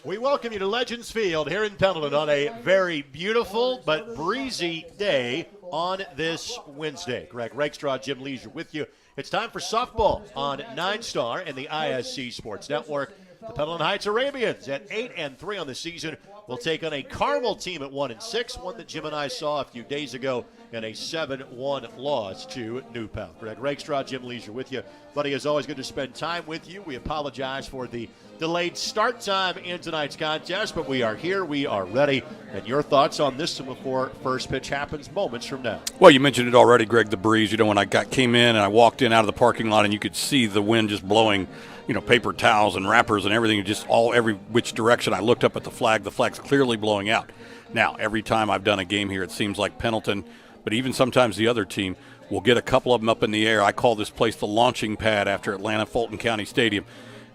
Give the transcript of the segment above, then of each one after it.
We welcome you to Legends Field here in Pendleton on a very beautiful but breezy day on this Wednesday. Greg Rakestraw, Jim Leisure with you. It's time for softball on 9 Star and the IHSAA Sports Network. The Pendleton Heights Arabians at 8-3 on the season will take on a Carmel team at 1-6, one that Jim and I saw a few days ago in a 7-1 loss to New Pal. Greg Rakestraw, Jim Leisure with you. Buddy, it's always good to spend time with you. We apologize for the delayed start time in tonight's contest, but we are here, we are ready. And your thoughts on this one before first pitch happens moments from now? Well, you mentioned it already, Greg, the breeze. You know, when I came in and I walked in out of the parking lot and you could see the wind just blowing, you know, paper towels and wrappers and everything, just every which direction I looked up at the flag's clearly blowing out. Now, every time I've done a game here, it seems like Pendleton, but even sometimes the other team, will get a couple of them up in the air. I call this place the launching pad after Atlanta Fulton County Stadium.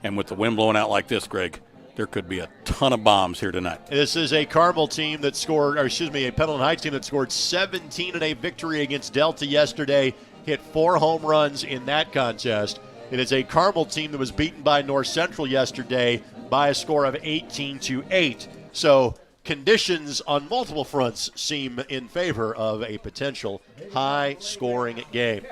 And with the wind blowing out like this, Greg, there could be a ton of bombs here tonight. This is a Carmel team that scored, a Pendleton Heights team that scored 17 in a victory against Delta yesterday, hit 4 home runs in that contest. It is a Carmel team that was beaten by North Central yesterday by a score of 18-8. So conditions on multiple fronts seem in favor of a potential high-scoring game.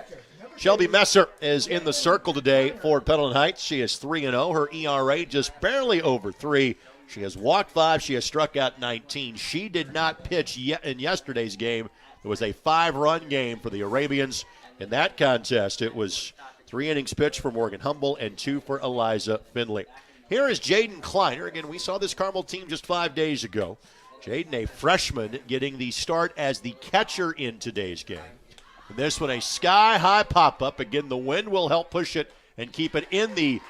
Shelby Messer is in the circle today for Pendleton Heights. She is 3-0. Her ERA just barely over 3. She has walked 5. She has struck out 19. She did not pitch yet in yesterday's game. It was a 5-run game for the Arabians. In that contest, it was 3 innings pitched for Morgan Humble and 2 for Eliza Finley. Here is Jaden Kleiner. Again, we saw this Carmel team just 5 days ago. Jaden, a freshman, getting the start as the catcher in today's game. And this one, a sky-high pop-up. Again, the wind will help push it and keep it in the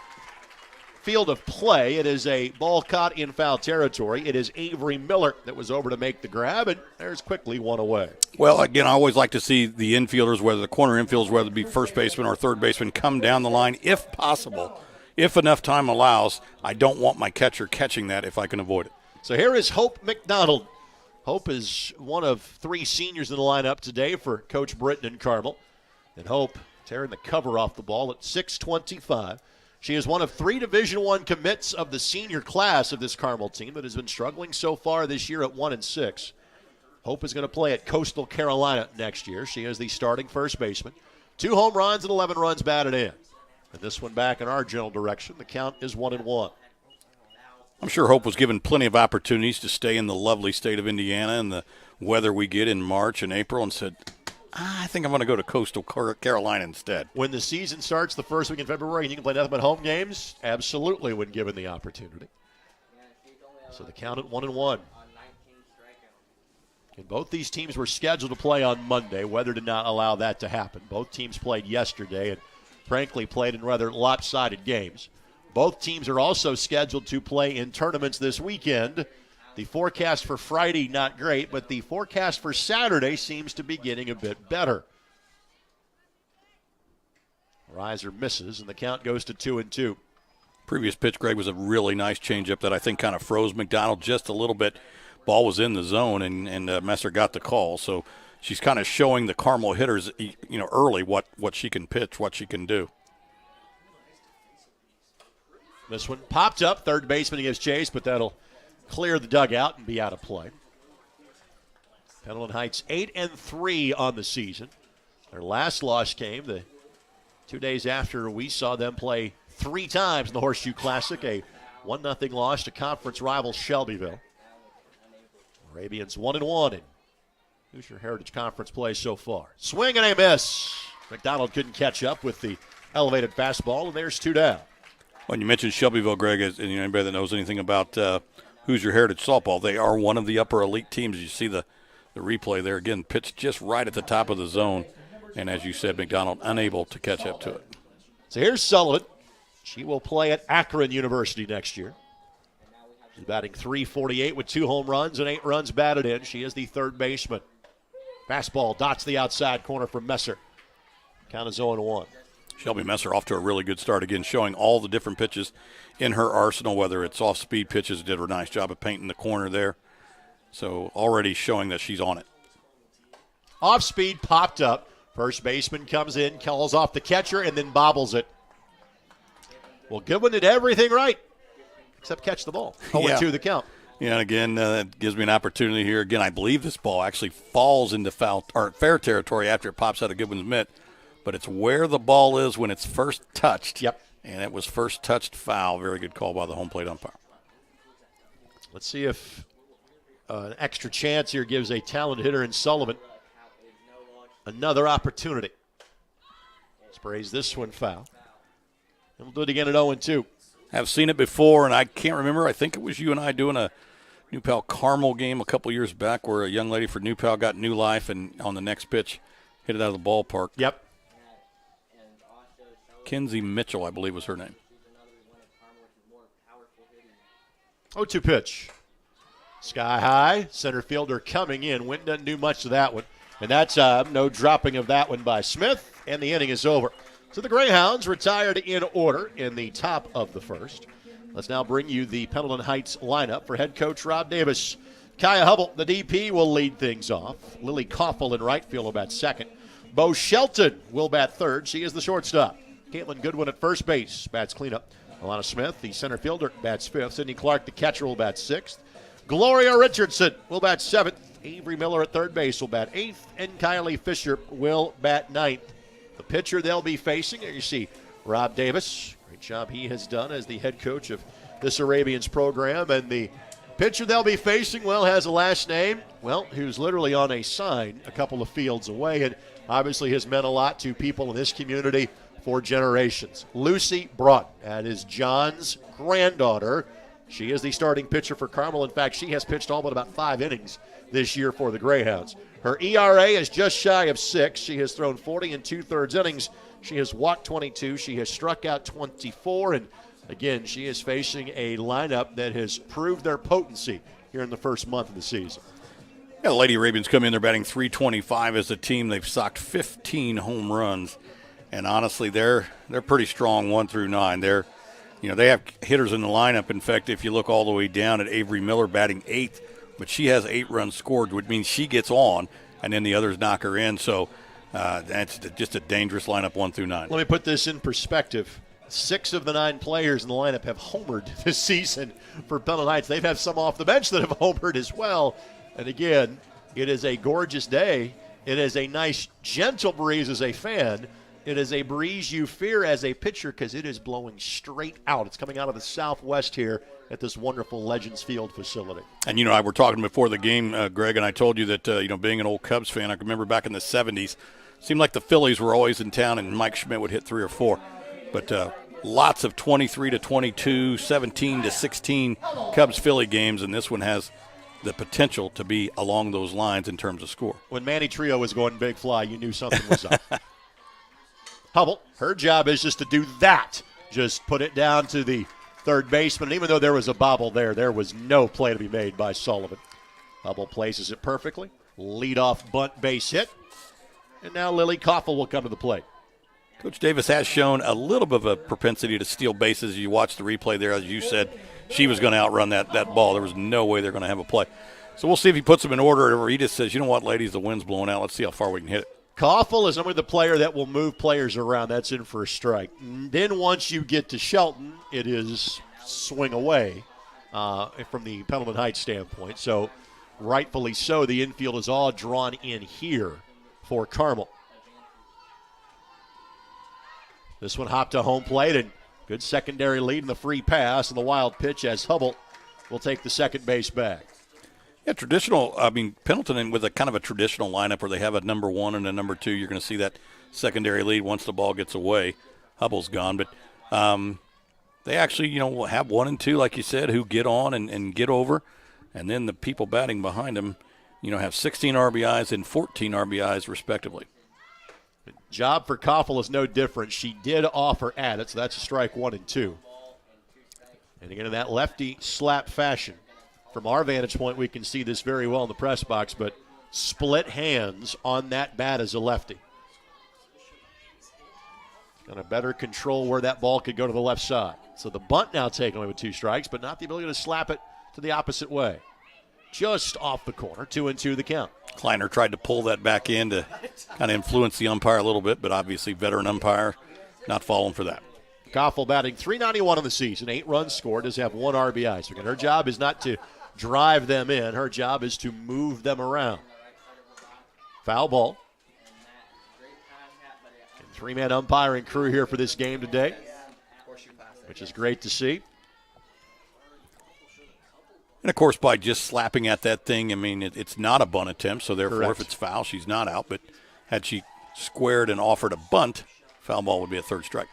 field of play. It is a ball caught in foul territory. It is Avery Miller that was over to make the grab, and there's quickly one away. Well, again, I always like to see the infielders, whether the corner infielders, whether it be first baseman or third baseman, come down the line if possible. If enough time allows, I don't want my catcher catching that if I can avoid it. So here is Hope McDonald. Hope is one of 3 seniors in the lineup today for Coach Britton and Carmel. And Hope tearing the cover off the ball at 6'25". She is one of 3 Division I commits of the senior class of this Carmel team that has been struggling so far this year at 1-6. Hope is going to play at Coastal Carolina next year. She is the starting first baseman. 2 home runs and 11 runs batted in. And this one back in our general direction. The count is 1-1. I'm sure Hope was given plenty of opportunities to stay in the lovely state of Indiana and the weather we get in March and April and said, I think I'm going to go to Coastal Carolina instead. When the season starts the first week in February and you can play nothing but home games, absolutely when given the opportunity. So the count at 1-1. And both these teams were scheduled to play on Monday. Weather did not allow that to happen. Both teams played yesterday and frankly played in rather lopsided games. Both teams are also scheduled to play in tournaments this weekend. The forecast for Friday, not great, but the forecast for Saturday seems to be getting a bit better. Riser misses, and the count goes to 2-2. Previous pitch, Greg, was a really nice changeup that I think kind of froze McDonald just a little bit. Ball was in the zone, and Messer got the call. So she's kind of showing the Carmel hitters, you know, early what she can pitch, what she can do. This one popped up. Third baseman gives chase, but that'll clear the dugout and be out of play. Pendleton Heights 8-3 on the season. Their last loss came the 2 days after we saw them play 3 times in the Horseshoe Classic, a 1-0 loss to conference rival Shelbyville. Arabians 1-1 in Hoosier Heritage Conference play so far. Swing and a miss. McDonald couldn't catch up with the elevated fastball, and there's 2 down. When you mentioned Shelbyville, Greg, and anybody that knows anything about Hoosier Heritage softball, they are one of the upper elite teams. You see the replay there. Again, pitched just right at the top of the zone. And as you said, McDonald unable to catch up to it. So here's Sullivan. She will play at Akron University next year. She's batting .348 with 2 home runs and 8 runs batted in. She is the third baseman. Fastball dots the outside corner from Messer. Count is 0-1. Shelby Messer off to a really good start again, showing all the different pitches in her arsenal, whether it's off-speed pitches. Did a nice job of painting the corner there. So already showing that she's on it. Off-speed popped up. First baseman comes in, calls off the catcher, and then bobbles it. Well, Goodwin did everything right except catch the ball. 0-2 the count. Yeah, and again, it gives me an opportunity here. Again, I believe this ball actually falls into fair territory after it pops out of Goodwin's mitt, but it's where the ball is when it's first touched. Yep. And it was first touched foul. Very good call by the home plate umpire. Let's see if an extra chance here gives a talented hitter in Sullivan another opportunity. Sprays this one foul. And we'll do it again at 0-2. Have seen it before, and I can't remember. I think it was you and I doing a New Pal Carmel game a couple years back where a young lady for New Pal got new life and on the next pitch hit it out of the ballpark. Yep. Kenzie Mitchell, I believe was her name. 0-2 pitch. Sky high. Center fielder coming in. Wind doesn't do much to that one. And that's no dropping of that one by Smith, and the inning is over. So the Greyhounds retired in order in the top of the first. Let's now bring you the Pendleton Heights lineup for head coach Rob Davis. Kaya Hubble, the DP, will lead things off. Lily Koffel in right field will bat second. Bo Shelton will bat third. She is the shortstop. Caitlin Goodwin at first base bats cleanup. Alana Smith, the center fielder, bats fifth. Sydney Clark, the catcher, will bat sixth. Gloria Richardson will bat seventh. Avery Miller at third base will bat eighth. And Kylie Fisher will bat ninth. The pitcher they'll be facing, you see Rob Davis. Great job he has done as the head coach of this Arabians program. And the pitcher they'll be facing, well, has a last name, well, who's literally on a sign a couple of fields away. And obviously has meant a lot to people in this community for generations. Lucy Broughton, that is John's granddaughter. She is the starting pitcher for Carmel. In fact, she has pitched all but about 5 innings this year for the Greyhounds. Her ERA is just shy of 6. She has thrown 40 2/3 innings. She has walked 22. She has struck out 24. And again, she is facing a lineup that has proved their potency here in the first month of the season. Yeah, the Lady Arabians come in. They're batting .325 as a team. They've socked 15 home runs. And honestly, they're pretty strong 1 through 9. They have hitters in the lineup. In fact, if you look all the way down at Avery Miller batting 8th, but she has 8 runs scored, which means she gets on, and then the others knock her in. So that's just a dangerous lineup 1 through 9. Let me put this in perspective. 6 of the 9 players in the lineup have homered this season for Pendleton Heights. They've had some off the bench that have homered as well. And again, it is a gorgeous day. It is a nice, gentle breeze as a fan. It is a breeze you fear as a pitcher because it is blowing straight out. It's coming out of the southwest here at this wonderful Legends Field facility. And, I were talking before the game, Greg, and I told you that, being an old Cubs fan, I can remember back in the 70s, it seemed like the Phillies were always in town and Mike Schmidt would hit 3 or 4. But lots of 23-22, 17-16 Cubs-Philly games, and this one has the potential to be along those lines in terms of score. When Manny Trio was going big fly, you knew something was up. Hubble, her job is just to do that. Just put it down to the third baseman. And even though there was a bobble there was no play to be made by Sullivan. Hubble places it perfectly. Leadoff bunt base hit. And now Lily Koffel will come to the plate. Coach Davis has shown a little bit of a propensity to steal bases. You watch the replay there, as you said, she was going to outrun that ball. There was no way they're going to have a play. So we'll see if he puts them in order or he just says, you know what, ladies, the wind's blowing out. Let's see how far we can hit it. Koffel is normally the player that will move players around. That's in for a strike. Then once you get to Shelton, it is swing away from the Pendleton Heights standpoint. So rightfully so, the infield is all drawn in here for Carmel. This one hopped to home plate and good secondary lead in the free pass and the wild pitch as Hubble will take the second base bag. Yeah, Pendleton with a kind of a traditional lineup where they have a number 1 and a number 2. You're going to see that secondary lead once the ball gets away. Hubble's gone, but they actually, will have 1 and 2, like you said, who get on and get over. And then the people batting behind them, have 16 RBIs and 14 RBIs respectively. The job for Koffel is no different. She did offer at it, so that's a strike 1 and 2. And again, in that lefty slap fashion. From our vantage point, we can see this very well in the press box, but split hands on that bat as a lefty. Got a better control where that ball could go to the left side. So the bunt now taken away with 2 strikes, but not the ability to slap it to the opposite way. Just off the corner, 2-2 the count. Kleiner tried to pull that back in to kind of influence the umpire a little bit, but obviously veteran umpire not falling for that. Koffel batting .391 in the season, 8 runs scored, does have 1 RBI. So again, her job is not to drive them in. Her job is to move them around. Foul ball. And 3-man umpiring crew here for this game today, which is great to see. And, of course, by just slapping at that thing, I mean, it's not a bunt attempt, so therefore Correct. if it's foul, she's not out. But had she squared and offered a bunt, foul ball would be a third strike.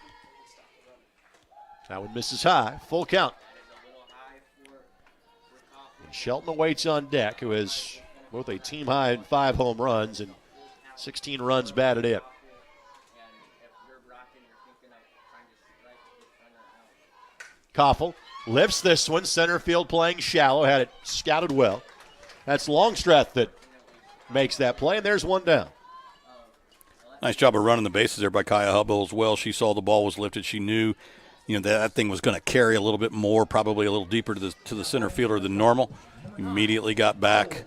That one misses high. Full count. And Shelton awaits on deck, who has both a team high in 5 home runs and 16 runs batted in. Koffel lifts this one. Center field playing shallow. Had it scouted well. That's Longstreth that makes that play, and there's one down. Nice job of running the bases there by Kaya Hubble as well. She saw the ball was lifted. She knew, that thing was going to carry a little bit more, probably a little deeper to the center fielder than normal. Immediately got back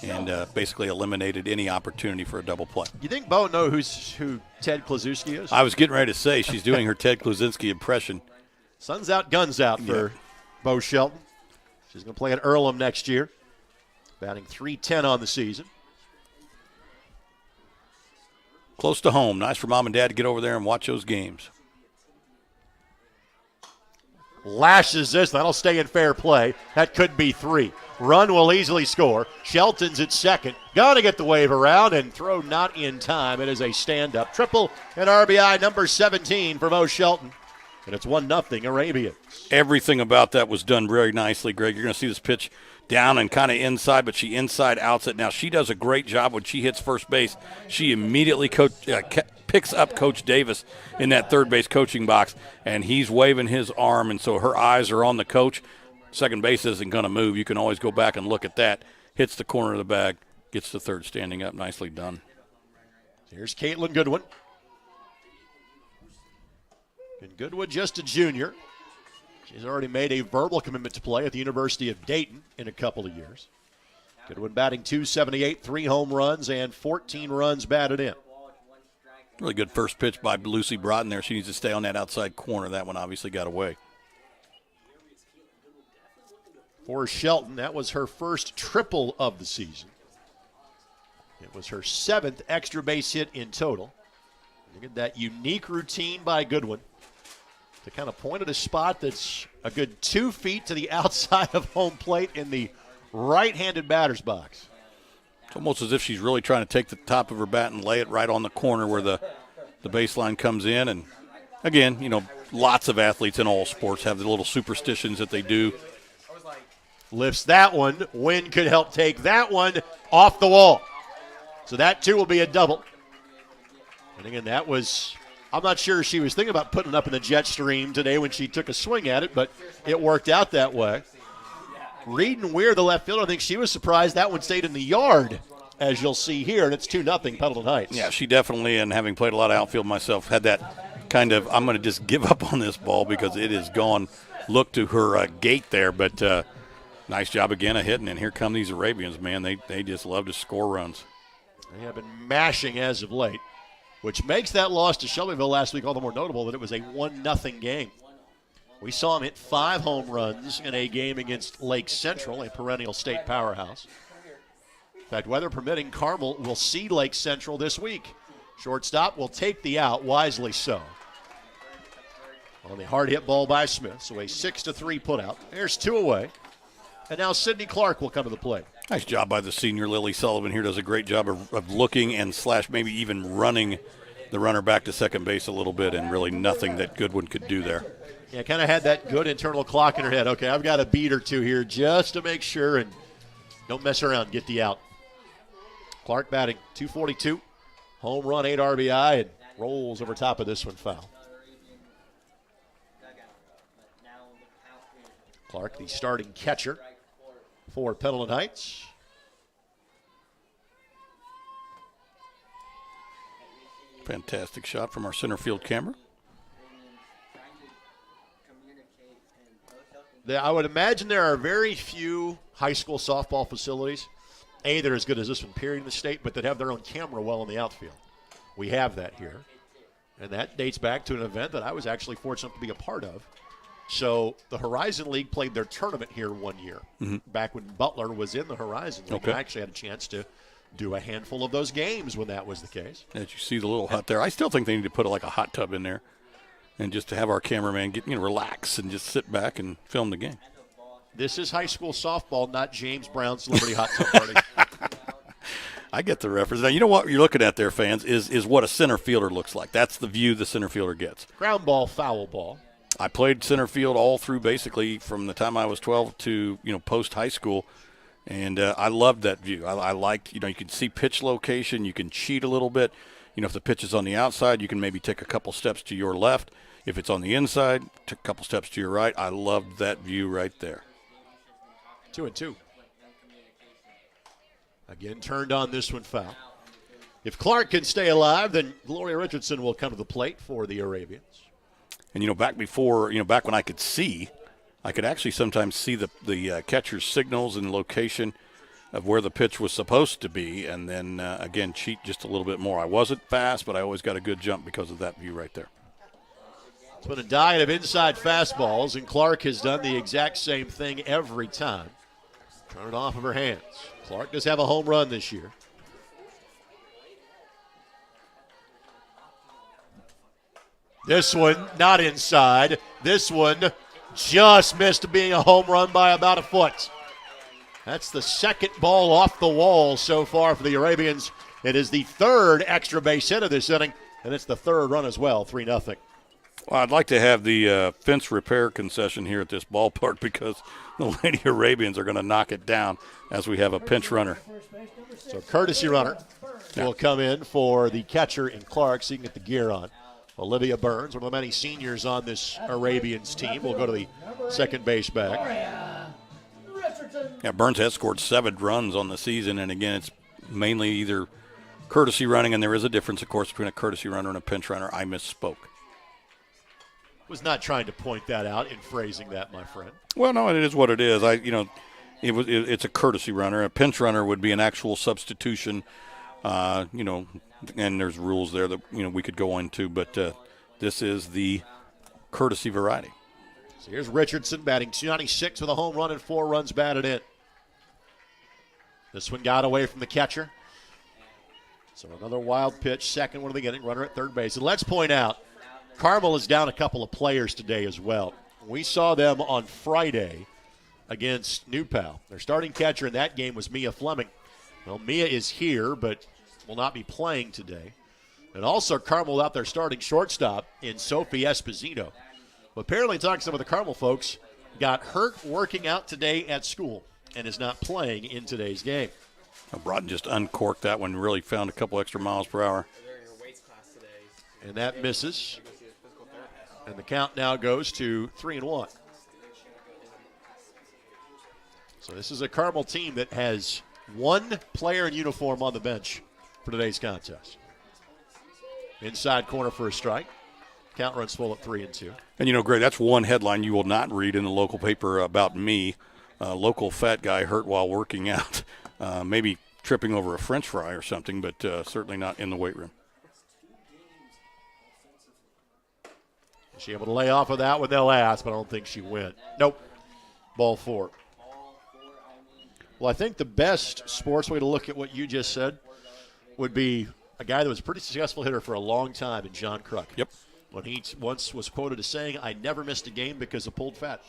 and basically eliminated any opportunity for a double play. You think Bo knows who Ted Kluszewski is? I was getting ready to say she's doing her Ted Kluszewski impression. Sun's out, guns out for Bo Shelton. She's going to play at Earlham next year. Batting .310 on the season. Close to home. Nice for mom and dad to get over there and watch those games. Lashes this. That'll stay in fair play. That could be 3. Run will easily score. Shelton's at second. Got to get the wave around and throw not in time. It is a stand-up triple and RBI number 17 for Bo Shelton. And it's 1-0 Arabians. Everything about that was done very nicely, Greg. You're going to see this pitch down and kind of inside, but she inside outs it. Now, she does a great job when she hits first base. She immediately picks up Coach Davis in that third base coaching box, and he's waving his arm, and so her eyes are on the coach. Second base isn't going to move. You can always go back and look at that. Hits the corner of the bag, gets the third standing up. Nicely done. Here's Caitlin Goodwin. And Goodwin, just a junior. She's already made a verbal commitment to play at the University of Dayton in a couple of years. Goodwin batting .278, 3 home runs, and 14 runs batted in. Really good first pitch by Lucy Broughton there. She needs to stay on that outside corner. That one obviously got away. For Shelton, that was her first triple of the season. It was her 7th extra base hit in total. Look at that unique routine by Goodwin to kind of point at a spot that's a good 2 feet to the outside of home plate in the right-handed batter's box. It's almost as if she's really trying to take the top of her bat and lay it right on the corner where the baseline comes in. And, again, lots of athletes in all sports have the little superstitions that they do. Lifts that one. Wind could help take that one off the wall. So that, too, will be a double. And, again, that was – I'm not sure she was thinking about putting it up in the jet stream today when she took a swing at it, but it worked out that way. Reed and Weir, the left fielder, I think she was surprised that one stayed in the yard, as you'll see here, and it's 2-0 Pendleton Heights. Yeah, she definitely, and having played a lot of outfield myself, had that kind of, I'm going to just give up on this ball because it is gone look to her gate there. But nice job again of hitting, and here come these Arabians, man. They just love to score runs. They have been mashing as of late, which makes that loss to Shelbyville last week all the more notable that it was a 1-0 game. We saw him hit 5 home runs in a game against Lake Central, a perennial state powerhouse. In fact, weather permitting, Carmel will see Lake Central this week. Shortstop will take the out, wisely so. On the hard hit ball by Smith, so a 6-3 putout. There's 2 away. And now Sydney Clark will come to the plate. Nice job by the senior. Lily Sullivan here does a great job of looking and / maybe even running the runner back to second base a little bit, and really nothing that Goodwin could do there. Yeah, kind of had that good internal clock in her head. Okay, I've got a beat or 2 here just to make sure and don't mess around, get the out. Clark batting .242, home run, 8 RBI, and rolls over top of this one foul. Clark, the starting catcher for Pendleton Heights. Fantastic shot from our center field camera. I would imagine there are very few high school softball facilities, that are as good as this one, period, in the state, but that have their own camera well in the outfield. We have that here. And that dates back to an event that I was actually fortunate to be a part of. So the Horizon League played their tournament here one year, back when Butler was in the Horizon League. Okay. I actually had a chance to do a handful of those games when that was the case. As you see the little hut there, I still think they need to put like a hot tub in there, and just to have our cameraman get relax and just sit back and film the game. This is high school softball, not James Brown's Celebrity Hot Tub Party. I get the reference. Now, you know what you're looking at there, fans, is what a center fielder looks like. That's the view the center fielder gets. Ground ball, foul ball. I played center field all through basically from the time I was 12 to, post high school, and I loved that view. I liked, you can see pitch location. You can cheat a little bit. If the pitch is on the outside, you can maybe take a couple steps to your left. If it's on the inside, take a couple steps to your right. I loved that view right there. 2-2. Again, turned on this one, foul. If Clark can stay alive, then Gloria Richardson will come to the plate for the Arabians. And, back before, back when I could see, I could actually sometimes see the catcher's signals and location of where the pitch was supposed to be, and then, again, cheat just a little bit more. I wasn't fast, but I always got a good jump because of that view right there. It's been a diet of inside fastballs, and Clark has done the exact same thing every time. Turn it off of her hands. Clark does have a home run this year. This one not inside. This one just missed being a home run by about a foot. That's the second ball off the wall so far for the Arabians. It is the third extra base hit of this inning, and it's the third run as well, 3-0. Well, I'd like to have the fence repair concession here at this ballpark because the Lady Arabians are going to knock it down as we have a pinch runner. So courtesy runner will come in for the catcher in Clark so you can get the gear on. Olivia Burns, one of the many seniors on this Arabians team, will go to the second base back. Yeah, Burns has scored 7 runs on the season, and again, it's mainly either courtesy running, and there is a difference, of course, between a courtesy runner and a pinch runner. I misspoke. Was not trying to point that out in phrasing that, my friend. Well, no, it is what it is. It's a courtesy runner. A pinch runner would be an actual substitution, and there's rules there that we could go into, but this is the courtesy variety. So here's Richardson batting .296 with a home run and 4 runs batted in. This one got away from the catcher. So another wild pitch, second one of the inning, runner at third base. And let's point out, Carmel is down a couple of players today as well. We saw them on Friday against New Pal. Their starting catcher in that game was Mia Fleming. Well, Mia is here, but will not be playing today. And also Carmel out their starting shortstop in Sophie Esposito. Well, apparently, talking to some of the Carmel folks, got hurt working out today at school and is not playing in today's game. Broughton just uncorked that one, really found a couple extra miles per hour. And that misses. And the count now goes to 3-1. So this is a Carmel team that has one player in uniform on the bench for today's contest. Inside corner for a strike. Count runs full at 3-2. And Greg, that's one headline you will not read in the local paper about me. Local fat guy hurt while working out. Maybe tripping over a French fry or something, but certainly not in the weight room. Is she able to lay off of that one? They'll ask, but I don't think she went. Nope. Ball 4. Well, I think the best sports way to look at what you just said would be a guy that was a pretty successful hitter for a long time in John Kruk. Yep. When he once was quoted as saying, "I never missed a game because of pulled fat."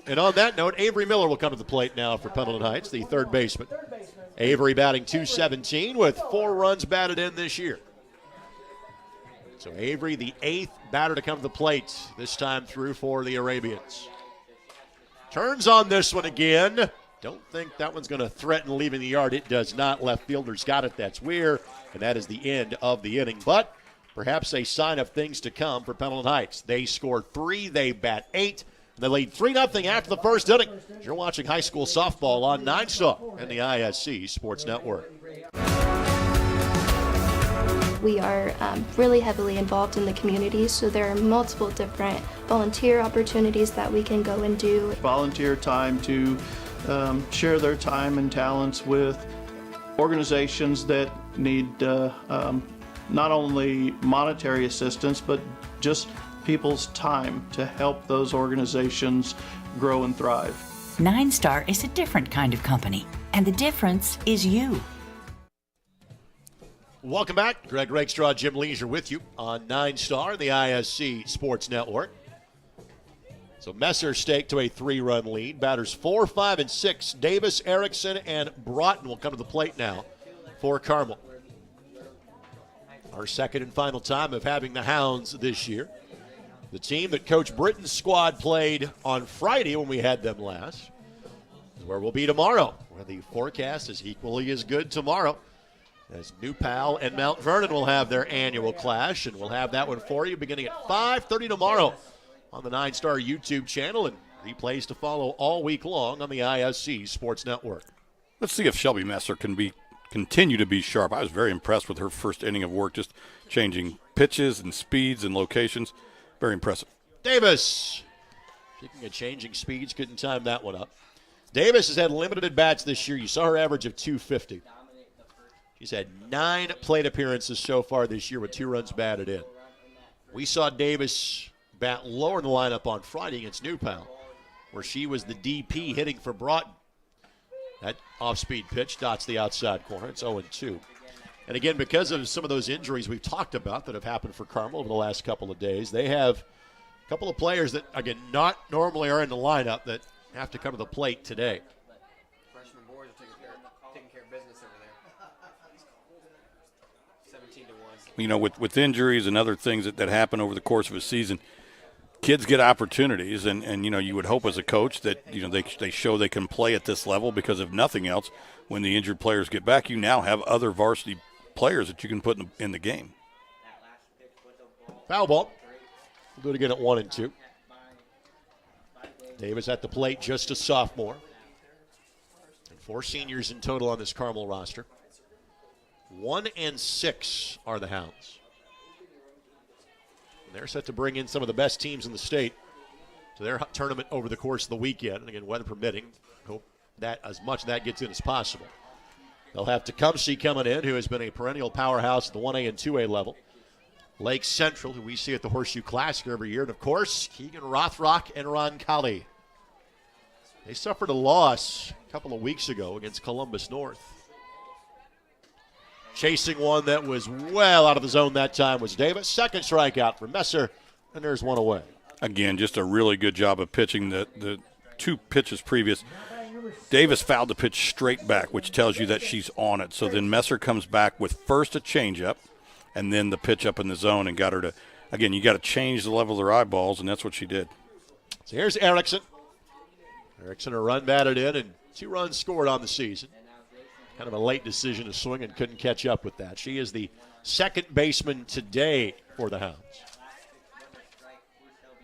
And on that note, Avery Miller will come to the plate now for Pendleton Heights, the third baseman. Avery batting .217 with 4 runs batted in this year. So Avery, the 8th batter to come to the plate, this time through for the Arabians. Turns on this one again. Don't think that one's going to threaten leaving the yard. It does not. Left fielder's got it. That's Weir. And that is the end of the inning. But perhaps a sign of things to come for Pendleton Heights. They scored 3. They bat 8. And they lead 3-0 after the first inning. You're watching high school softball on 9 Star and the ISC Sports Network. We are really heavily involved in the community, so there are multiple different volunteer opportunities that we can go and do. Volunteer time to share their time and talents with organizations that need not only monetary assistance, but just people's time to help those organizations grow and thrive. 9 Star is a different kind of company, and the difference is you. Welcome back. Greg Rakestraw, Jim Leisure with you on 9 Star, the ISC Sports Network. So Messer staked to a 3-run lead. Batters 4, 5, and 6. Davis, Erickson, and Broughton will come to the plate now for Carmel. Our second and final time of having the Hounds this year. The team that Coach Britton's squad played on Friday when we had them last is where we'll be tomorrow, where the forecast is equally as good tomorrow, as New Pal and Mount Vernon will have their annual clash, and we'll have that one for you beginning at 5:30 tomorrow on the 9 Star YouTube channel, and replays to follow all week long on the ISC Sports Network. Let's see if Shelby Messer can continue to be sharp. I was very impressed with her first inning of work, just changing pitches and speeds and locations. Very impressive. Davis, speaking of changing speeds, couldn't time that one up. Davis has had limited at-bats this year. You saw her average of 250. She's had 9 plate appearances so far this year with 2 runs batted in. We saw Davis bat lower in the lineup on Friday against New Pal, where she was the DP hitting for Broughton. That off-speed pitch dots the outside corner. It's 0-2. And again, because of some of those injuries we've talked about that have happened for Carmel over the last couple of days, they have a couple of players that, again, not normally are in the lineup that have to come to the plate today. Freshman boys are taking care of business over there. 17-1. You know, with injuries and other things that happen over the course of a season, kids get opportunities, and you know, you would hope as a coach that, you know, they show they can play at this level, because if nothing else, when the injured players get back, you now have other varsity players that you can put in the game. Foul ball. We'll do it again at 1-2. Davis at the plate, just a sophomore. And 4 seniors in total on this Carmel roster. 1 and 6 are the Hounds. And they're set to bring in some of the best teams in the state to their tournament over the course of the weekend. And again, weather permitting, hope that as much of that gets in as possible. They'll have Tecumseh coming in, who has been a perennial powerhouse at the 1A and 2A level. Lake Central, who we see at the Horseshoe Classic every year. And, of course, Keegan Rothrock and Roncalli. They suffered a loss a couple of weeks ago against Columbus North. Chasing one that was well out of the zone that time was Davis. Second strikeout for Messer, and there's one away. Again, just a really good job of pitching. The 2 pitches previous, Davis fouled the pitch straight back, which tells you that she's on it. So then Messer comes back with first a changeup, and then the pitch up in the zone, and got her to, again, you got to change the level of their eyeballs, and that's what she did. So here's Erickson. Erickson, a run batted in, and 2 runs scored on the season. Kind of a late decision to swing and couldn't catch up with that. She is the second baseman today for the Hounds.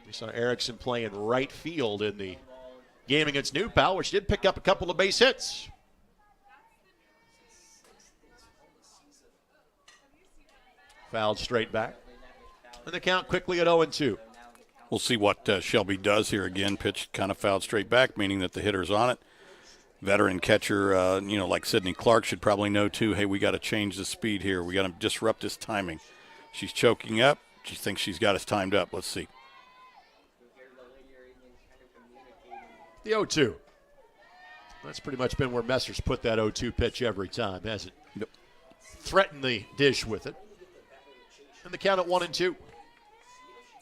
We saw Erickson playing right field in the game against New Pal, which did pick up a couple of base hits. Fouled straight back. And the count quickly at 0-2. We'll see what Shelby does here again. Pitch kind of fouled straight back, meaning that the hitter's on it. Veteran catcher, like Sydney Clark should probably know too, hey, we got to change the speed here. We got to disrupt his timing. She's choking up. She thinks she's got us timed up. Let's see. The 0-2. That's pretty much been where Messer's put that 0-2 pitch every time, hasn't it? Yep. Threatened the dish with it. And the count at 1-2.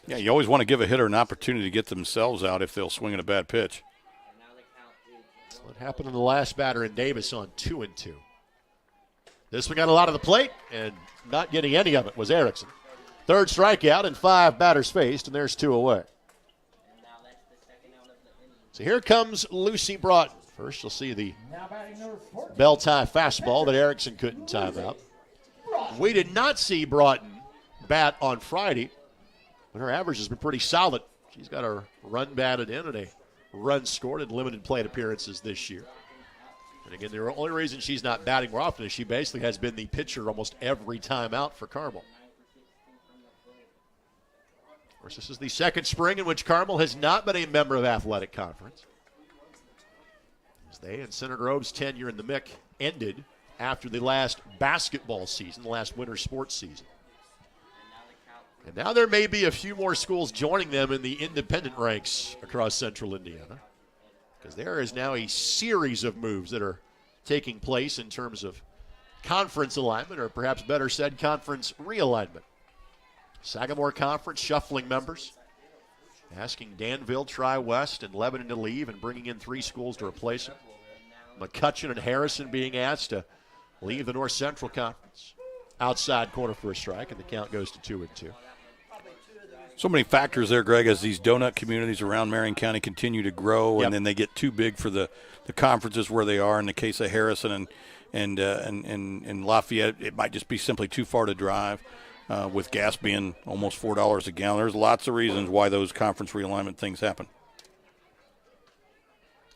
Yeah, you always want to give a hitter an opportunity to get themselves out if they'll swing at a bad pitch. What happened to the last batter in Davis on 2-2? This one got a lot of the plate, and not getting any of it was Erickson. Third strikeout and 5 batters faced, and there's 2 away. So here comes Lucy Broughton. First, you'll see the bell tie fastball that Erickson couldn't time out. We did not see Broughton bat on Friday, but her average has been pretty solid. She's got a run batted in and a run scored in limited plate appearances this year. And again, the only reason she's not batting more often is she basically has been the pitcher almost every time out for Carmel. Of course, this is the second spring in which Carmel has not been a member of Athletic Conference, as they and Senator Grove's tenure in the MIC ended after the last basketball season, the last winter sports season. And now there may be a few more schools joining them in the independent ranks across central Indiana, because there is now a series of moves that are taking place in terms of conference alignment, or perhaps better said, conference realignment. Sagamore Conference shuffling members, asking Danville, Tri-West, and Lebanon to leave and bringing in 3 schools to replace them. McCutcheon and Harrison being asked to leave the North Central Conference. Outside corner for a strike, and the count goes to 2-2. So many factors there, Greg, as these donut communities around Marion County continue to grow, and then they get too big for the conferences where they are. In the case of Harrison and Lafayette, it might just be simply too far to drive, with gas being almost $4 a gallon. There's lots of reasons why those conference realignment things happen.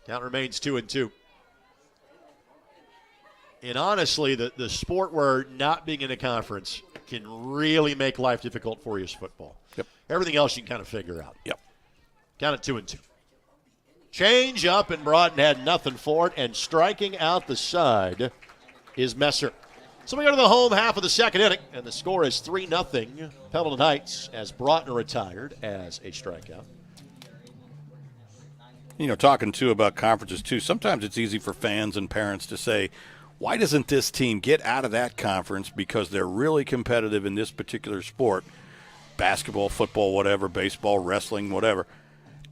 Count remains 2-2. And honestly, the sport where not being in a conference can really make life difficult for you is football. Yep. Everything else you can kind of figure out. Yep. Count it 2-2. Change up, and Broughton had nothing for it, and striking out the side is Messer. So we go to the home half of the second inning, and the score is 3-0 Pendleton Heights as Broughton retired as a strikeout. You know, talking too about conferences too, sometimes it's easy for fans and parents to say, why doesn't this team get out of that conference because they're really competitive in this particular sport, basketball, football, whatever, baseball, wrestling, whatever,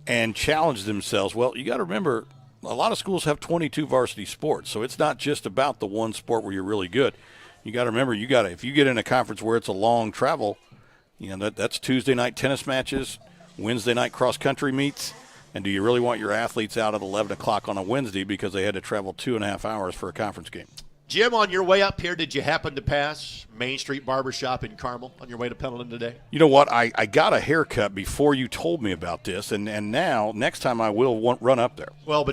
and challenge themselves? Well, you got to remember, a lot of schools have 22 varsity sports, so it's not just about the one sport where you're really good. You got to remember, if you get in a conference where it's a long travel, you know, that's Tuesday night tennis matches, Wednesday night cross-country meets, and do you really want your athletes out at 11 o'clock on a Wednesday because they had to travel 2.5 hours for a conference game? Jim, on your way up here, did you happen to pass Main Street Barbershop in Carmel on your way to Pendleton today? You know what? I got a haircut before you told me about this, and now, next time I will run up there. Well,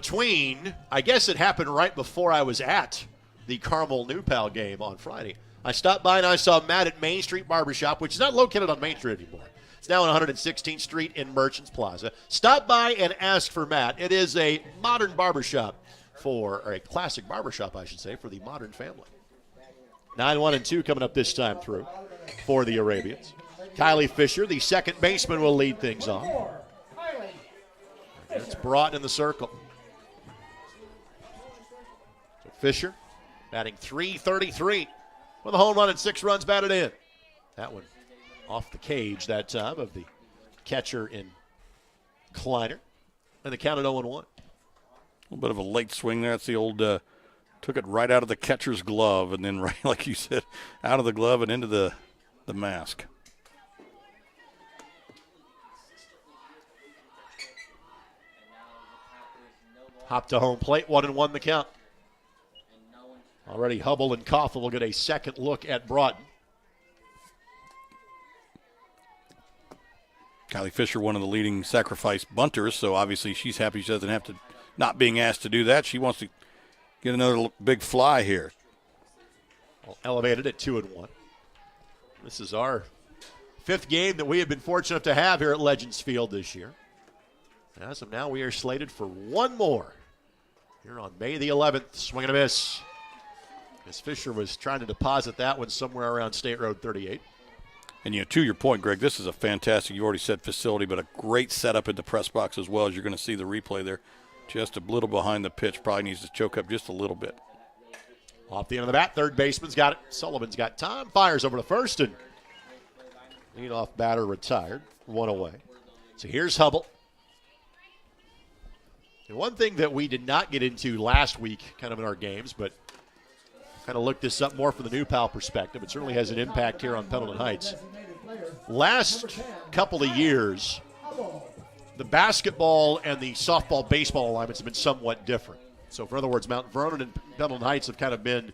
I guess it happened right before I was at the Carmel New Pal game on Friday. I stopped by and I saw Matt at Main Street Barbershop, which is not located on Main Street anymore. It's now on 116th Street in Merchants Plaza. Stop by and ask for Matt. It is a modern barbershop or a classic barbershop, I should say, for the modern family. 9-1-2 coming up this time through for the Arabians. Kylie Fisher, the second baseman, will lead things on. It's Broughton in the circle. So Fisher batting .333 with a home run and 6 runs batted in. That one off the cage that time of the catcher in Kleiner. And the count at 0-1. A little bit of a late swing there. That's the old took it right out of the catcher's glove, and then right, like you said, out of the glove and into the mask. Hop to home plate, 1-1 the count. Already Hubble and Coffin will get a second look at Broughton. Kylie Fisher, one of the leading sacrifice bunters, so obviously she's happy she doesn't have to, not being asked to do that. She wants to get another big fly here. Well, elevated at 2-1. This is our 5th game that we have been fortunate to have here at Legends Field this year. As of now, we are slated for one more here on May the 11th. Swing and a miss. As Fisher was trying to deposit that one somewhere around State Road 38. And, you know, to your point, Greg, this is a fantastic, you already said facility, but a great setup in the press box as well, as you're going to see the replay there. Just a little behind the pitch. Probably needs to choke up just a little bit. Off the end of the bat, third baseman's got it. Sullivan's got time. Fires over to first, and leadoff batter retired. 1 away. So here's Hubble. And one thing that we did not get into last week, kind of in our games, but kind of looked this up more from the New Pal perspective. It certainly has an impact here on Pendleton Heights. Last couple of years, the basketball and the softball, baseball alignments have been somewhat different. So, in other words, Mount Vernon and Pendleton Heights have kind of been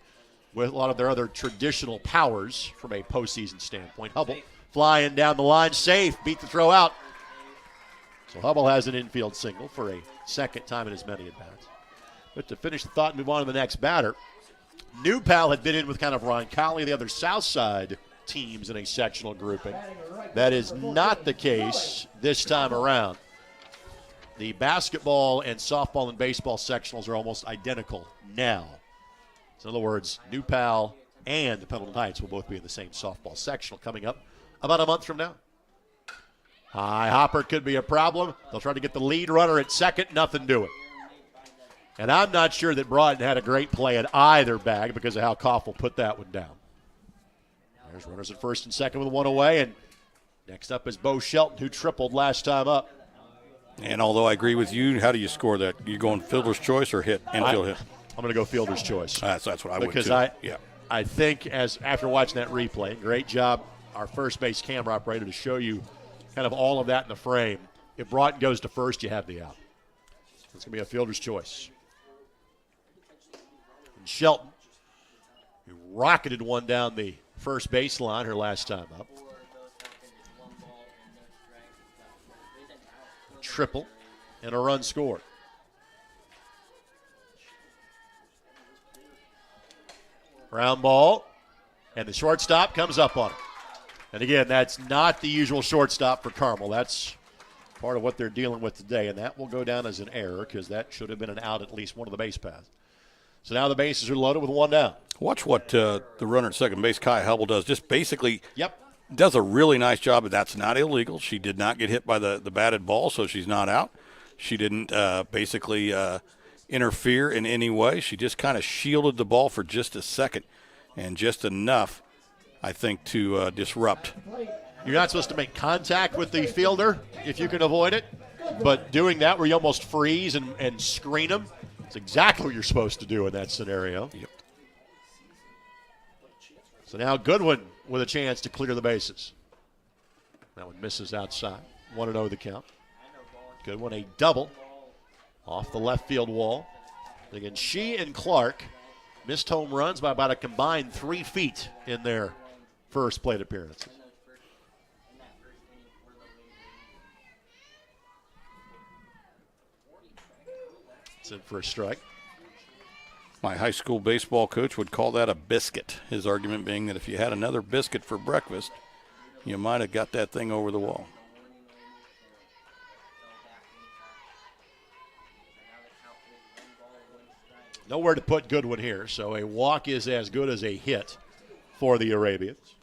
with a lot of their other traditional powers from a postseason standpoint. Hubble flying down the line, safe, beat the throw out. So Hubble has an infield single for a second time in as many at-bats. But to finish the thought and move on to the next batter, New Pal had been in with kind of Roncalli, the other South Side teams in a sectional grouping. That is not the case this time around. The basketball and softball and baseball sectionals are almost identical now. So in other words, New Pal and Pendleton Heights will both be in the same softball sectional coming up about a month from now. High hopper could be a problem. They'll try to get the lead runner at second, nothing doing. And I'm not sure that Broughton had a great play at either bag because of how Koffel put that one down. There's runners at first and second with one away, and next up is Bo Shelton, who tripled last time up. And although I agree with you, how do you score that? You going fielder's choice or hit, infield hit? I'm going to go fielder's choice. That's what I would because too. I think after watching that replay, great job, our first base camera operator, to show you kind of all of that in the frame. If Broughton goes to first, you have the out. It's going to be a fielder's choice. And Shelton, who rocketed one down the first baseline her last time up. Triple and a run scored. Ground ball, and the shortstop comes up on it. And again, that's not the usual shortstop for Carmel. That's part of what they're dealing with today, and that will go down as an error because that should have been an out at least one of the base paths. So now the bases are loaded with one down. Watch what the runner at second base, Kai Hubble, does. Just basically does a really nice job, but that's not illegal. She did not get hit by the batted ball, so she's not out. She didn't basically interfere in any way. She just kind of shielded the ball for just a second and just enough, I think, to disrupt. You're not supposed to make contact with the fielder if you can avoid it, but doing that where you almost freeze and screen them, it's exactly what you're supposed to do in that scenario. Yep. So now Goodwin with a chance to clear the bases. That one misses outside. 1-0 the count. Goodwin a double off the left field wall. Again, she and Clark missed home runs by about a combined 3 feet in their first plate appearances. It's in for a strike. My high school baseball coach would call that a biscuit. His argument being that if you had another biscuit for breakfast, you might have got that thing over the wall. Nowhere to put Goodwin here, so a walk is as good as a hit for the Arabians.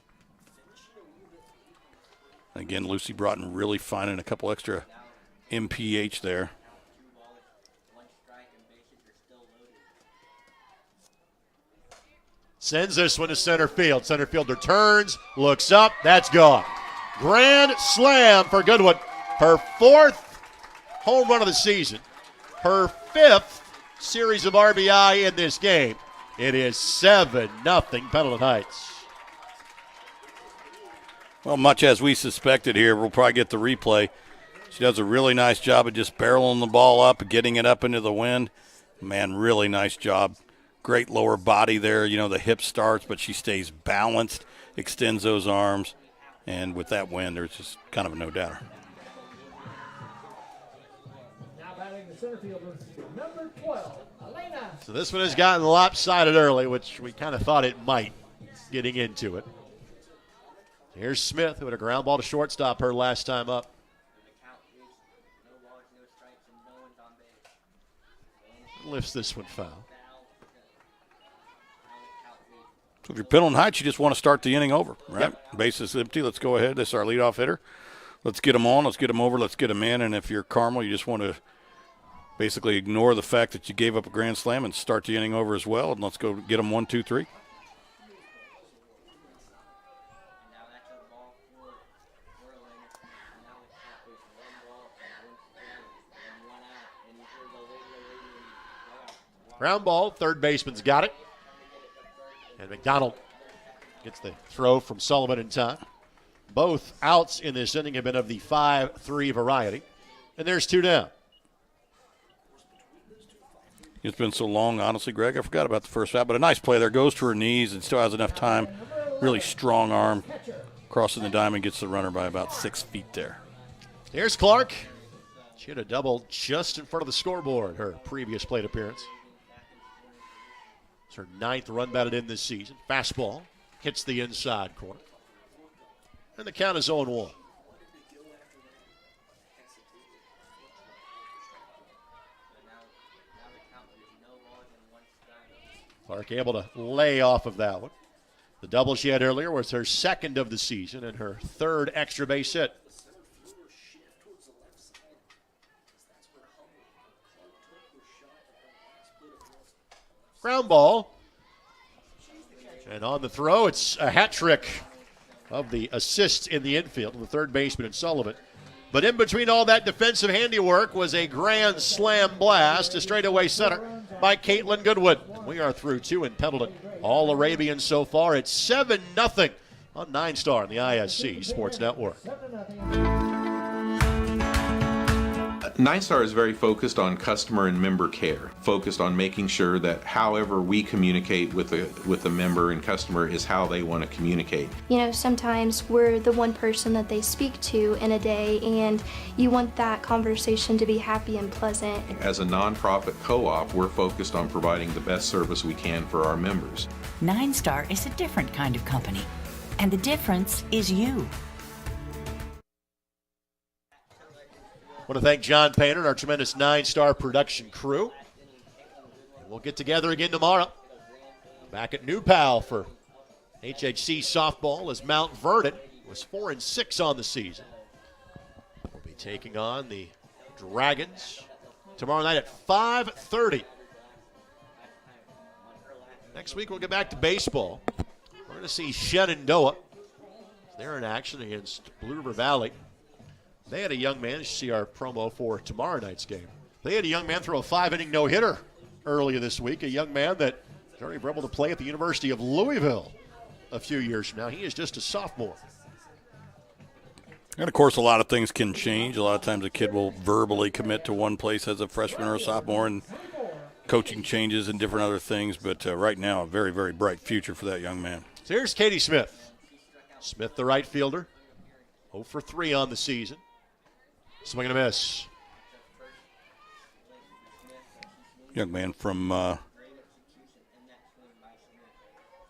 Again, Lucy Broughton really finding a couple extra MPH there. Sends this one to center field. Center fielder turns, looks up, that's gone. Grand slam for Goodwin. Her 4th home run of the season. Her 5th series of RBI in this game. It is 7-0 Pendleton Heights. Well, much as we suspected here, we'll probably get the replay. She does a really nice job of just barreling the ball up, getting it up into the wind. Man, really nice job. Great lower body there. You know, the hip starts, but she stays balanced, extends those arms. And with that wind, there's just kind of a no-doubter. Now batting the center fielder, number 12, Elena. So this one has gotten lopsided early, which we kind of thought it might getting into it. Here's Smith, who had a ground ball to shortstop her last time up. Lifts this one foul. So if you're Pendleton Heights, you just want to start the inning over, right? Yep. Base is empty. Let's go ahead. This is our leadoff hitter. Let's get them on. Let's get them over. Let's get them in. And if you're Carmel, you just want to basically ignore the fact that you gave up a grand slam and start the inning over as well. And let's go get them 1, 2, 3. Ground ball, third baseman's got it. And McDonald gets the throw from Sullivan in time. Both outs in this inning have been of the 5-3 variety. And there's 2 down. It's been so long, honestly, Greg. I forgot about the first out, but a nice play there. Goes to her knees and still has enough time. Really strong arm. Crossing the diamond, gets the runner by about 6 feet there. Here's Clark. She had a double just in front of the scoreboard, her previous plate appearance. It's her 9th run batted in this season. Fastball hits the inside corner. And the count is 0-1. Clark able to lay off of that one. The double she had earlier was her 2nd of the season and her 3rd extra base hit. Ground ball. And on the throw, it's a hat trick of the assists in the infield, the third baseman and Sullivan. But in between all that defensive handiwork was a grand slam blast to straightaway center by Caitlin Goodwood. We are through 2 in Pendleton. All Arabian so far. It's 7-0 on 9-Star on the ISC Sports Network. 9-Star is very focused on customer and member care, focused on making sure that however we communicate with the member and customer is how they want to communicate. You know, sometimes we're the one person that they speak to in a day, and you want that conversation to be happy and pleasant. As a nonprofit co-op, we're focused on providing the best service we can for our members. 9-Star is a different kind of company, and the difference is you. I want to thank John Painter and our tremendous 9-Star production crew. And we'll get together again tomorrow. Back at New Pal for HHC softball as Mount Vernon was 4-6 on the season. We'll be taking on the Dragons tomorrow night at 5:30. Next week we'll get back to baseball. We're going to see Shenandoah. They're in action against Blue River Valley. They had a young man, you see our promo for tomorrow night's game. They had a young man throw a 5-inning no-hitter earlier this week, a young man that is already able to play at the University of Louisville a few years from now. He is just a sophomore. And, of course, a lot of things can change. A lot of times a kid will verbally commit to one place as a freshman or a sophomore, and coaching changes and different other things. But right now, a very, very bright future for that young man. So here's Katie Smith. Smith, the right fielder, 0 for 3 on the season. Swing and a miss. Young man from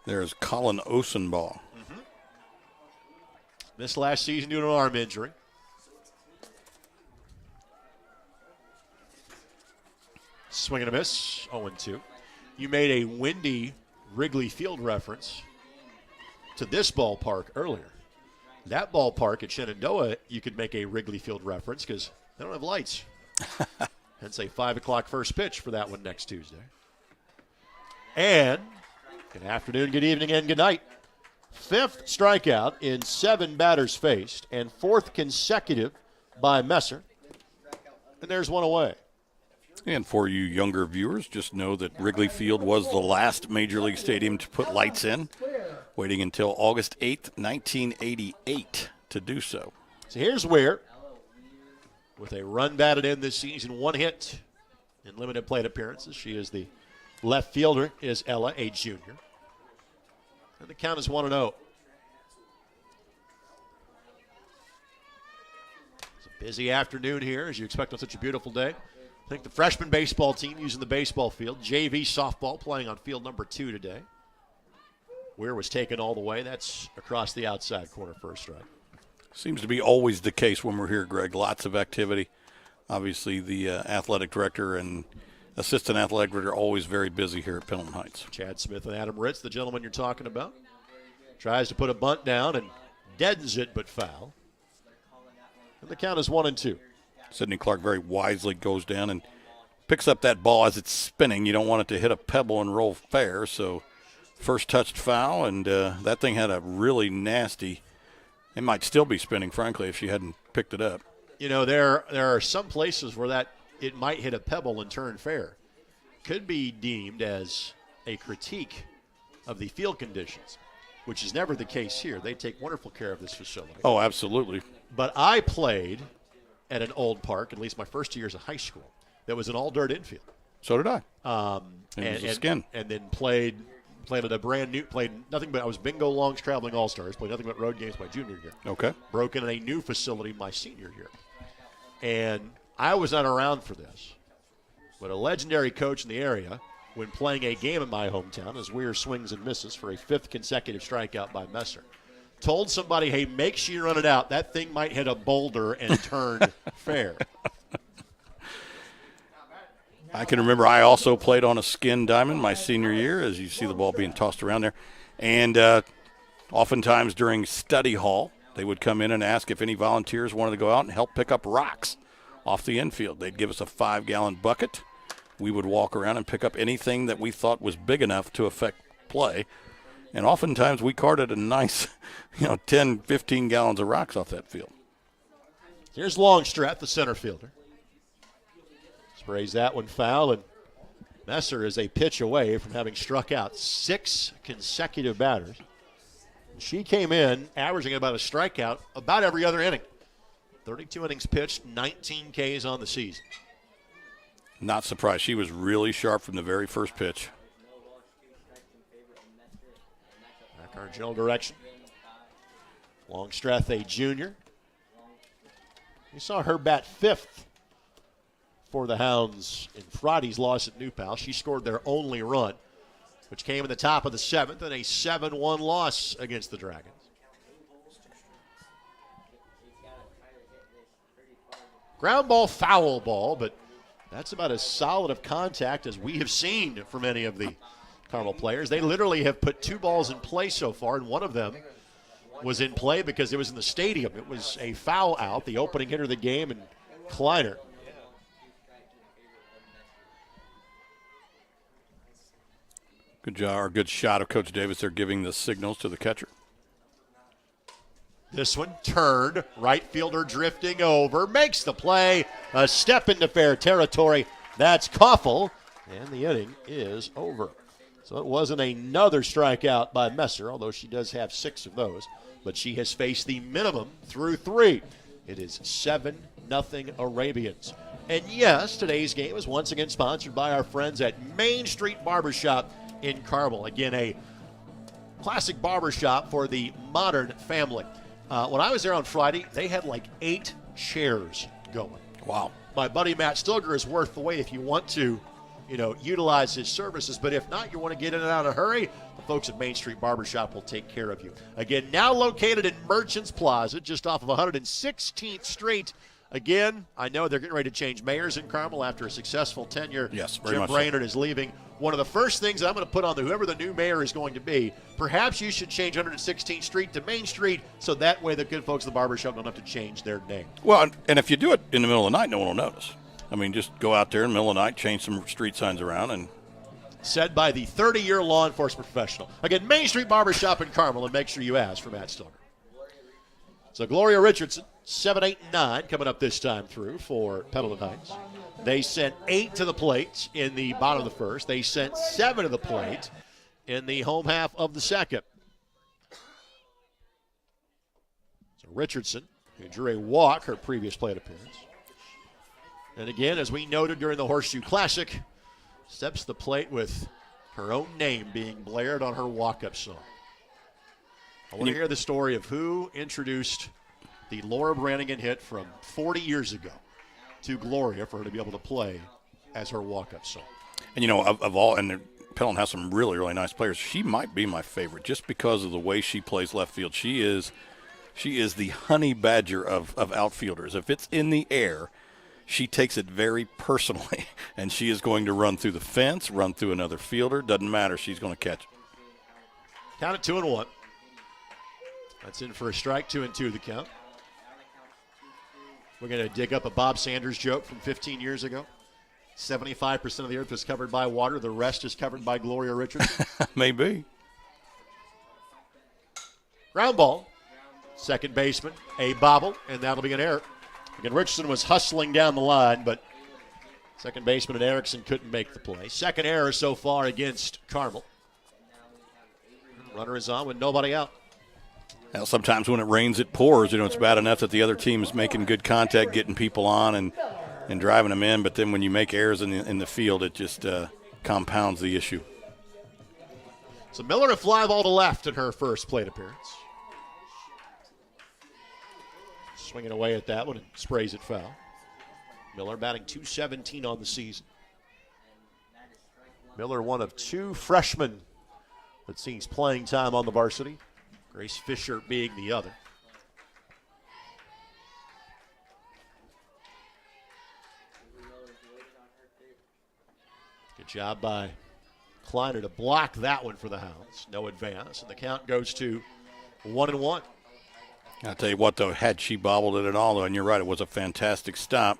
there's Colin Osenbaugh. Missed last season due to an arm injury. Swing and a miss, 0-2. You made a windy Wrigley Field reference to this ballpark earlier. That ballpark at Shenandoah, you could make a Wrigley Field reference because they don't have lights. Hence a 5 o'clock first pitch for that one next Tuesday. And good afternoon, good evening, and good night. 5th strikeout in 7 batters faced and 4th consecutive by Messer. And there's one away. And for you younger viewers, just know that Wrigley Field was the last Major League Stadium to put lights in, waiting until August 8th, 1988 to do so. So here's Ware with a run batted in this season, 1 hit in limited plate appearances. She is the left fielder, is Ella, a junior. And the count is 1-0. It's a busy afternoon here, as you expect on such a beautiful day. I think the freshman baseball team using the baseball field. JV softball playing on field number 2 today. Ware was taken all the way. That's across the outside corner, first strike. Seems to be always the case when we're here, Greg. Lots of activity. Obviously, the athletic director and assistant athletic director are always very busy here at Pendleton Heights. Chad Smith and Adam Ritz, the gentleman you're talking about, tries to put a bunt down and deadens it, but foul. And the count is 1-2. Sidney Clark very wisely goes down and picks up that ball as it's spinning. You don't want it to hit a pebble and roll fair, so first touched foul, and that thing had a really nasty, it might still be spinning, frankly, if she hadn't picked it up. You know, there are some places where that it might hit a pebble and turn fair. Could be deemed as a critique of the field conditions, which is never the case here. They take wonderful care of this facility. Oh, absolutely. But I played at an old park, at least my first 2 years of high school, that was an all-dirt infield. So did I. And skin. And then played at a brand new, played nothing but, I was Bingo Long's Traveling All-Stars, played nothing but road games my junior year. Okay. Broke in a new facility my senior year. And I was not around for this, but a legendary coach in the area, when playing a game in my hometown, as Weir swings and misses for a 5th consecutive strikeout by Messer, told somebody, hey, make sure you run it out. That thing might hit a boulder and turn fair. I can remember I also played on a skin diamond my senior year, as you see the ball being tossed around there. And oftentimes during study hall, they would come in and ask if any volunteers wanted to go out and help pick up rocks off the infield. They'd give us a 5-gallon bucket, we would walk around and pick up anything that we thought was big enough to affect play. And oftentimes we carted a nice, 10, 15 gallons of rocks off that field. Here's Longstreth, the center fielder. Sprays that one foul, and Messer is a pitch away from having struck out 6 consecutive batters. She came in averaging about a strikeout about every other inning. 32 innings pitched, 19 Ks on the season. Not surprised. She was really sharp from the very first pitch. Back our general direction. Longstreth, a junior. We saw her bat 5th for the Hounds in Friday's loss at New Pal. She scored their only run, which came in the top of the 7th in a 7-1 loss against the Dragons. Ground ball, foul ball, but that's about as solid of contact as we have seen from any of the Carmel players. They literally have put 2 balls in play so far, and one of them was in play because it was in the stadium. It was a foul out, the opening hitter of the game, and Kleiner. Good job, or good shot of Coach Davis. They're giving the signals to the catcher. This one turned, right fielder drifting over, makes the play, a step into fair territory. That's Koffel, and the inning is over. So it wasn't another strikeout by Messer, although she does have 6 of those, but she has faced the minimum through 3. It is 7-0 Arabians. And yes, today's game is once again sponsored by our friends at Main Street Barbershop in Carmel. Again, a classic barbershop for the modern family. When I was there on Friday, they had like 8 chairs going. Wow. My buddy Matt Stilger is worth the wait if you want to, utilize his services. But if not, you want to get in and out of a hurry, the folks at Main Street Barbershop will take care of you. Again, now located in Merchants Plaza, just off of 116th Street. Again, I know they're getting ready to change mayors in Carmel after a successful tenure. Yes, very Jim much so. Brainerd is leaving. One of the first things I'm going to put on whoever the new mayor is going to be, perhaps you should change 116th Street to Main Street so that way the good folks at the barbershop don't have to change their name. Well, and if you do it in the middle of the night, no one will notice. I mean, just go out there in the middle of the night, change some street signs around, and said by the 30-year law enforcement professional. Again, Main Street Barbershop in Carmel, and make sure you ask for Matt Stilger. So Gloria Richardson, 7, 8, and 9 coming up this time through for Pendleton Heights. They sent 8 to the plate in the bottom of the first. They sent 7 to the plate in the home half of the second. So Richardson, who drew a walk her previous plate appearance. And again, as we noted during the Horseshoe Classic, steps to the plate with her own name being blared on her walk-up song. I want to hear the story of who introduced the Laura Brannigan hit from 40 years ago to Gloria for her to be able to play as her walk-up song. And, of all, and Pendleton has some really, really nice players. She might be my favorite just because of the way she plays left field. She is the honey badger of outfielders. If it's in the air, she takes it very personally, and she is going to run through the fence, run through another fielder. Doesn't matter. She's going to catch it. Count it 2-1. That's in for a strike, 2-2 the count. We're going to dig up a Bob Sanders joke from 15 years ago. 75% of the earth is covered by water. The rest is covered by Gloria Richardson. Maybe. Ground ball. Second baseman, a bobble, and that'll be an error. Again, Richardson was hustling down the line, but second baseman and Erickson couldn't make the play. Second error so far against Carmel. Runner is on with nobody out. Now, sometimes when it rains, it pours. It's bad enough that the other team is making good contact, getting people on and driving them in. But then when you make errors in the field, it just compounds the issue. So Miller a fly ball to left in her first plate appearance. Swinging away at that one and sprays it foul. Miller batting .217 on the season. Miller, one of 2 freshmen that sees playing time on the varsity. Grace Fisher being the other. Good job by Kleiner to block that one for the Hounds. No advance, and the count goes to 1-1. I'll tell you what, though, had she bobbled it at all, though, and you're right, it was a fantastic stop.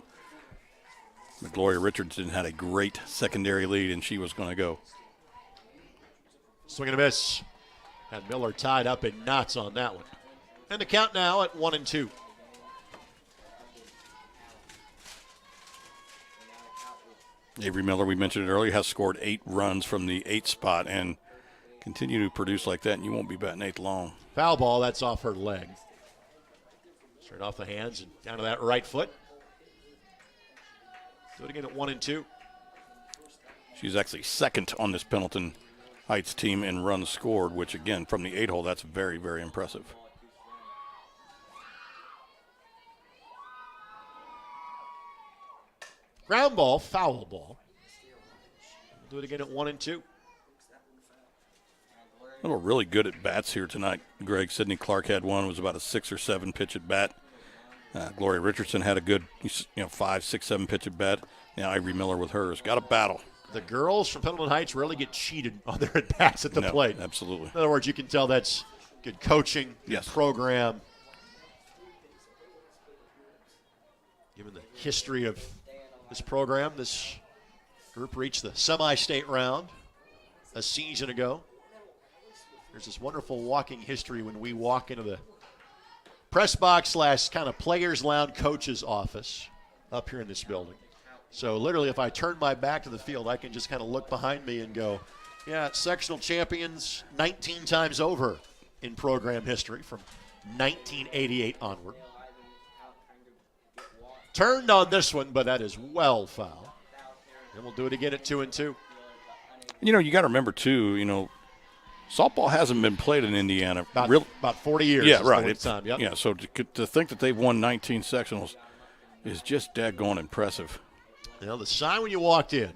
But Gloria Richardson had a great secondary lead, and she was going to go. Swing and a miss. And Miller tied up in knots on that one. And the count now at 1-2. Avery Miller, we mentioned it earlier, has scored 8 runs from the 8th spot and continue to produce like that, and you won't be batting 8th long. Foul ball, that's off her leg. Straight off the hands and down to that right foot. Do it again at 1-2. She's actually second on this Pendleton Heights team in runs scored, which, again, from the 8-hole, that's very, very impressive. Ground ball, foul ball. We'll do it again at 1-2. Little really good at bats here tonight, Greg. Sidney Clark had one. It was about a 6 or 7 pitch at bat. Gloria Richardson had a good, 5, 6, 7 pitch at bat. Ivory Miller with hers. Got a battle. The girls from Pendleton Heights really get cheated on their at-bats at the plate. Absolutely. In other words, you can tell that's good coaching, good Yes. program. Given the history of this program, this group reached the semi-state round a season ago. There's this wonderful walking history when we walk into the press box / kind of players' lounge coach's office up here in this building. So literally, if I turn my back to the field, I can just kind of look behind me and go, yeah, sectional champions 19 times over in program history from 1988 onward. Turned on this one, but that is well foul. And we'll do it again at 2-2. You got to remember, too, softball hasn't been played in Indiana. About 40 years. Yeah, right. It's time. Yep. Yeah, so to think that they've won 19 sectionals is just daggone impressive. The sign when you walked in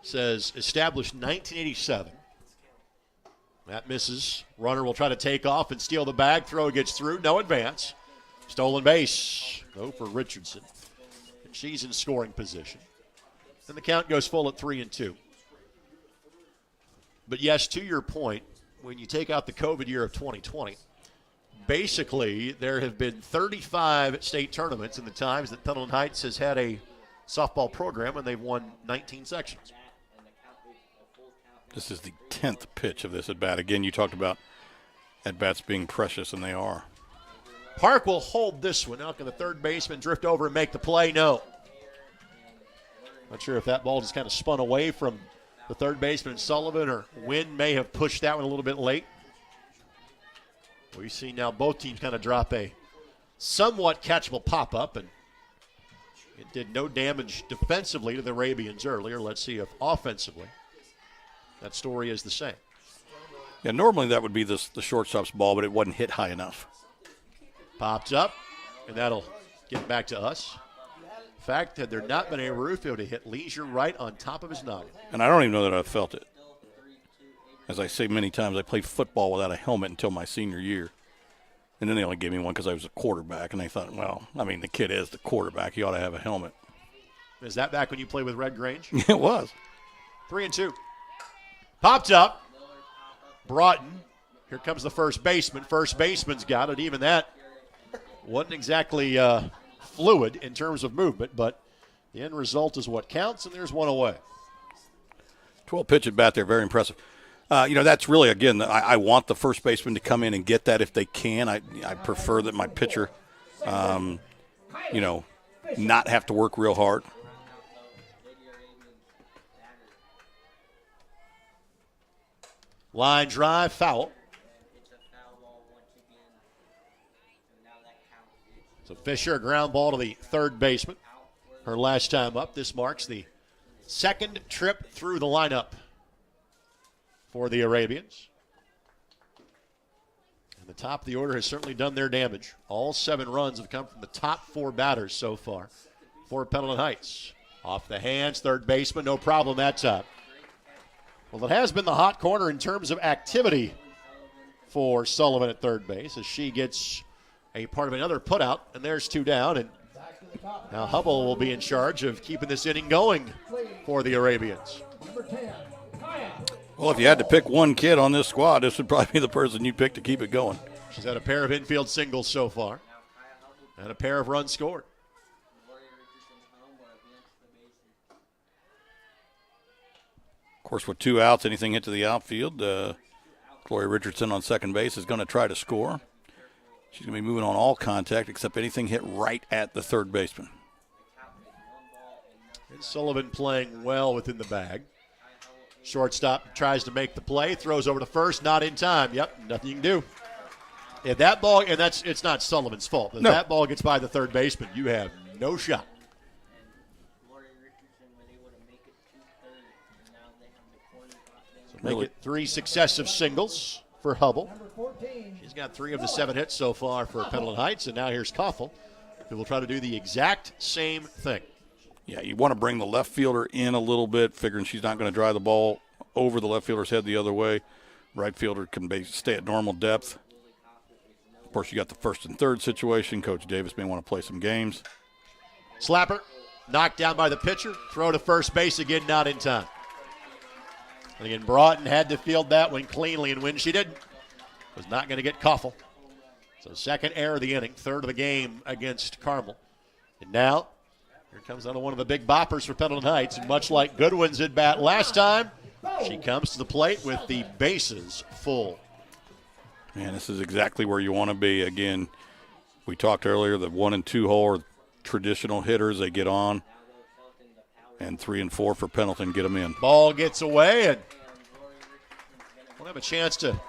says established 1987. That misses. Runner will try to take off and steal the bag. Throw gets through. No advance. Stolen base. No for Richardson. And she's in scoring position. And the count goes full at 3-2. But yes, to your point, when you take out the COVID year of 2020, basically there have been 35 state tournaments in the times that Pendleton Heights has had a softball program, and they've won 19 sections. This is the 10th pitch of this at-bat. Again, you talked about at-bats being precious, and they are. Park will hold this one. Now can the third baseman drift over and make the play? No. Not sure if that ball just kind of spun away from the third baseman, Sullivan, or Wynn may have pushed that one a little bit late. We see now both teams kind of drop a somewhat catchable pop-up, and it did no damage defensively to the Arabians earlier. Let's see if offensively that story is the same. Yeah, normally that would be the shortstop's ball, but it wasn't hit high enough. Popped up, and that'll get back to us. In fact, had there not been a roof, it would have hit Leisure right on top of his noggin. And I don't even know that I felt it. As I say many times, I played football without a helmet until my senior year. And then they only gave me one because I was a quarterback. And they thought, well, the kid is the quarterback. He ought to have a helmet. Is that back when you played with Red Grange? It was. 3-2. Popped up. Broughton. Here comes the first baseman. First baseman's got it. Even that wasn't exactly fluid in terms of movement, but the end result is what counts, and there's one away. 12 pitch at bat there, very impressive. That's really, again, I want the first baseman to come in and get that if they can. I prefer that my pitcher, not have to work real hard. Line drive, foul. So Fisher, a ground ball to the third baseman. Her last time up. This marks the second trip through the lineup for the Arabians. And the top of the order has certainly done their damage. All 7 runs have come from the top 4 batters so far for Pendleton Heights. Off the hands, third baseman, no problem that time. Well, it has been the hot corner in terms of activity for Sullivan at third base as she gets a part of another putout, and there's 2 down. And now Hubble will be in charge of keeping this inning going for the Arabians. Number 10, Kaya. Well, if you had to pick one kid on this squad, this would probably be the person you pick to keep it going. She's had a pair of infield singles so far and a pair of runs scored. course, with 2 outs, anything hit to the outfield, Gloria Richardson on second base is going to try to score. She's going to be moving on all contact except anything hit right at the third baseman. And Sullivan playing well within the bag. Shortstop tries to make the play, throws over to first, not in time. Yep, nothing you can do. If that ball, and it's not Sullivan's fault. If that ball gets by the third baseman, you have no shot. So make it 3 successive singles for Hubble. She's got 3 of the 7 hits so far for Pendleton Heights, and now here's Koffel, who will try to do the exact same thing. Yeah, you want to bring the left fielder in a little bit, figuring she's not going to drive the ball over the left fielder's head the other way. Right fielder can stay at normal depth. Of course, you got the first and third situation. Coach Davis may want to play some games. Slapper, knocked down by the pitcher. Throw to first base again, not in time. And again, Broughton had to field that one cleanly, and when she didn't, was not going to get Koffel. So second error of the inning, third of the game against Carmel. And now, here comes another one of the big boppers for Pendleton Heights. And much like Goodwin's at bat last time, she comes to the plate with the bases full. Man, this is exactly where you want to be. Again, we talked earlier, the 1 and 2 hole are traditional hitters. They get on. And 3 and 4 for Pendleton, get them in. Ball gets away, and won't have a chance to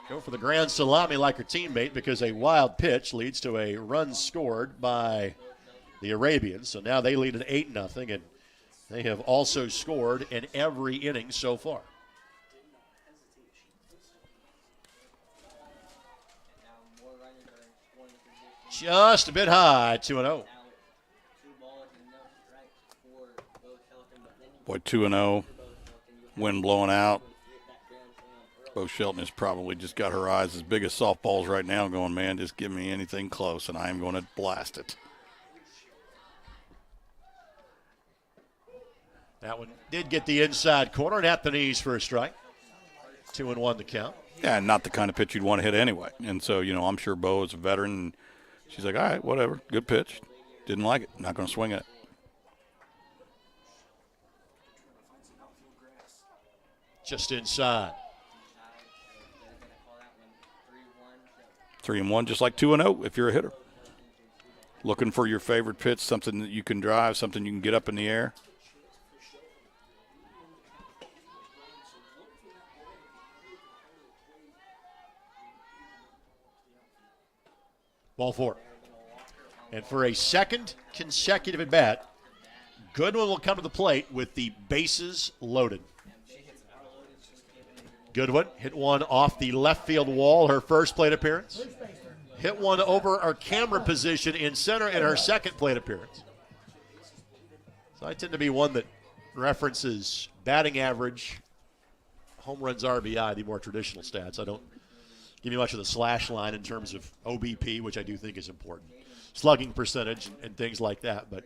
go for the grand salami like her teammate because a wild pitch leads to a run scored by the Arabians. So now they lead at 8-0, and they have also scored in every inning so far. Just a bit high, 2-0. Boy, 2-0, wind blowing out. Bo Shelton has probably just got her eyes as big as softballs right now going, man, just give me anything close, and I am going to blast it. That one did get the inside corner and at the knees for a strike. 2-1 the count. Yeah, not the kind of pitch you'd want to hit anyway. And so, I'm sure Bo is a veteran. And she's like, all right, whatever, good pitch. Didn't like it, not going to swing at it. Just inside. 3-1, just like 2-0 if you're a hitter. Looking for your favorite pitch, something that you can drive, something you can get up in the air. Ball 4. And for a second consecutive at bat, Goodwin will come to the plate with the bases loaded. Goodwin hit one off the left field wall, her first plate appearance. Hit one over our camera position in center in her second plate appearance. So I tend to be one that references batting average, home runs, RBI, the more traditional stats. I don't give you much of the slash line in terms of OBP, which I do think is important. Slugging percentage and things like that. But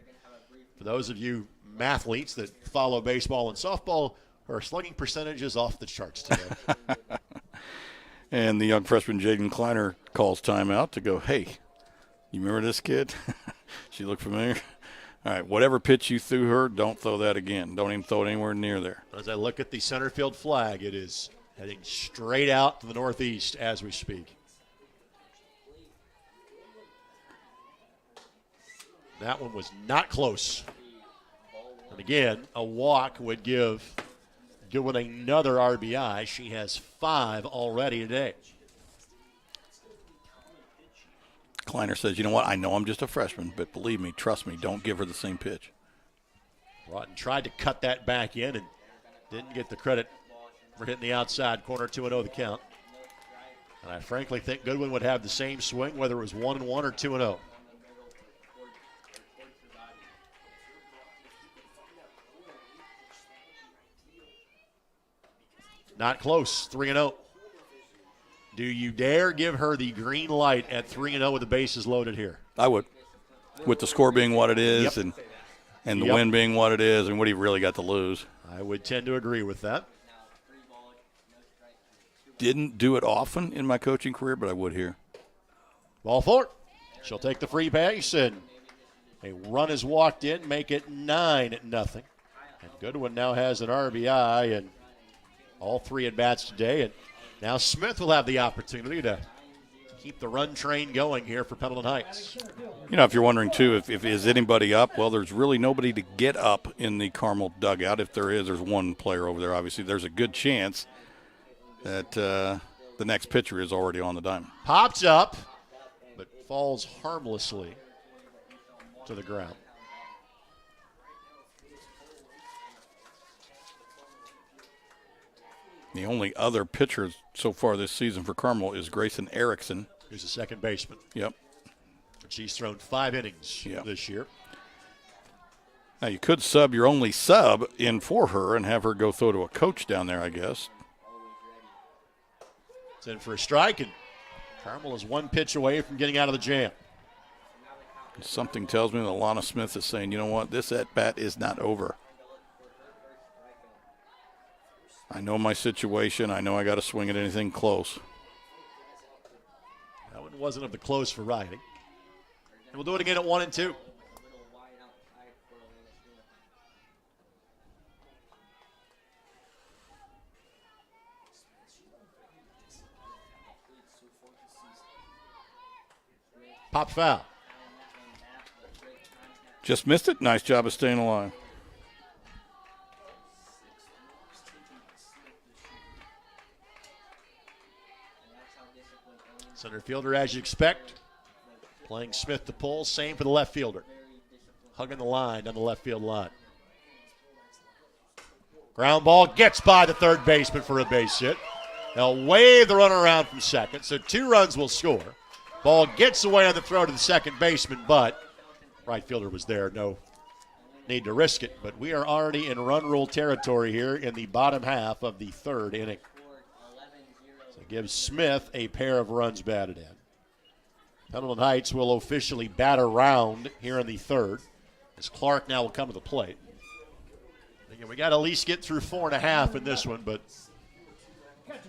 for those of you mathletes that follow baseball and softball, her slugging percentage is off the charts today. And the young freshman Jaden Kleiner calls timeout to go, hey, you remember this kid? She looked familiar. All right, whatever pitch you threw her, don't throw that again. Don't even throw it anywhere near there. As I look at the center field flag, it is heading straight out to the northeast as we speak. That one was not close. And again, a walk would give Goodwin another RBI. She has 5 already today. Kleiner says, you know what, I know I'm just a freshman, but believe me, trust me, don't give her the same pitch. Broughton tried to cut that back in and didn't get the credit for hitting the outside corner. 2-0 the count. And I frankly think Goodwin would have the same swing whether it was 1-1 or 2-0. Not close, 3-0. Do you dare give her the green light at 3-0 with the bases loaded here? I would. With the score being what it is and the win being what it is, and what do you really got to lose? I would tend to agree with that. Didn't do it often in my coaching career, but I would here. Ball 4. She'll take the free base, and a run is walked in, make it 9-0. And Goodwin now has an RBI, and All 3 at bats today, and now Smith will have the opportunity to keep the run train going here for Pendleton Heights. You know, if you're wondering, too, if is anybody up, well, there's really nobody to get up in the Carmel dugout. If there is, there's one player over there, obviously. There's a good chance that the next pitcher is already on the diamond. Pops up, but falls harmlessly to the ground. The only other pitcher so far this season for Carmel is Grayson Erickson. Who's the second baseman. Yep. She's thrown 5 innings this year. Now, you could sub your only sub in for her and have her go throw to a coach down there, I guess. It's in for a strike, and Carmel is 1 pitch away from getting out of the jam. Something tells me that Lana Smith is saying, you know what, this at-bat is not over. I know my situation. I know I got to swing at anything close. That one wasn't of the close variety. And we'll do it again at 1 and 2. Pop foul. Just missed it. Nice job of staying alive. Center fielder, as you expect, playing Smith to pull. Same for the left fielder. Hugging the line down the left field line. Ground ball gets by the third baseman for a base hit. They'll wave the runner around from second, so 2 runs will score. Ball gets away on the throw to the second baseman, but right fielder was there. No need to risk it. But we are already in run rule territory here in the bottom half of the 3rd inning. So it gives Smith a pair of runs batted in. Pendleton Heights will officially bat around here in the 3rd, as Clark now will come to the plate. Again, we got to at least get through 4.5 in this one, but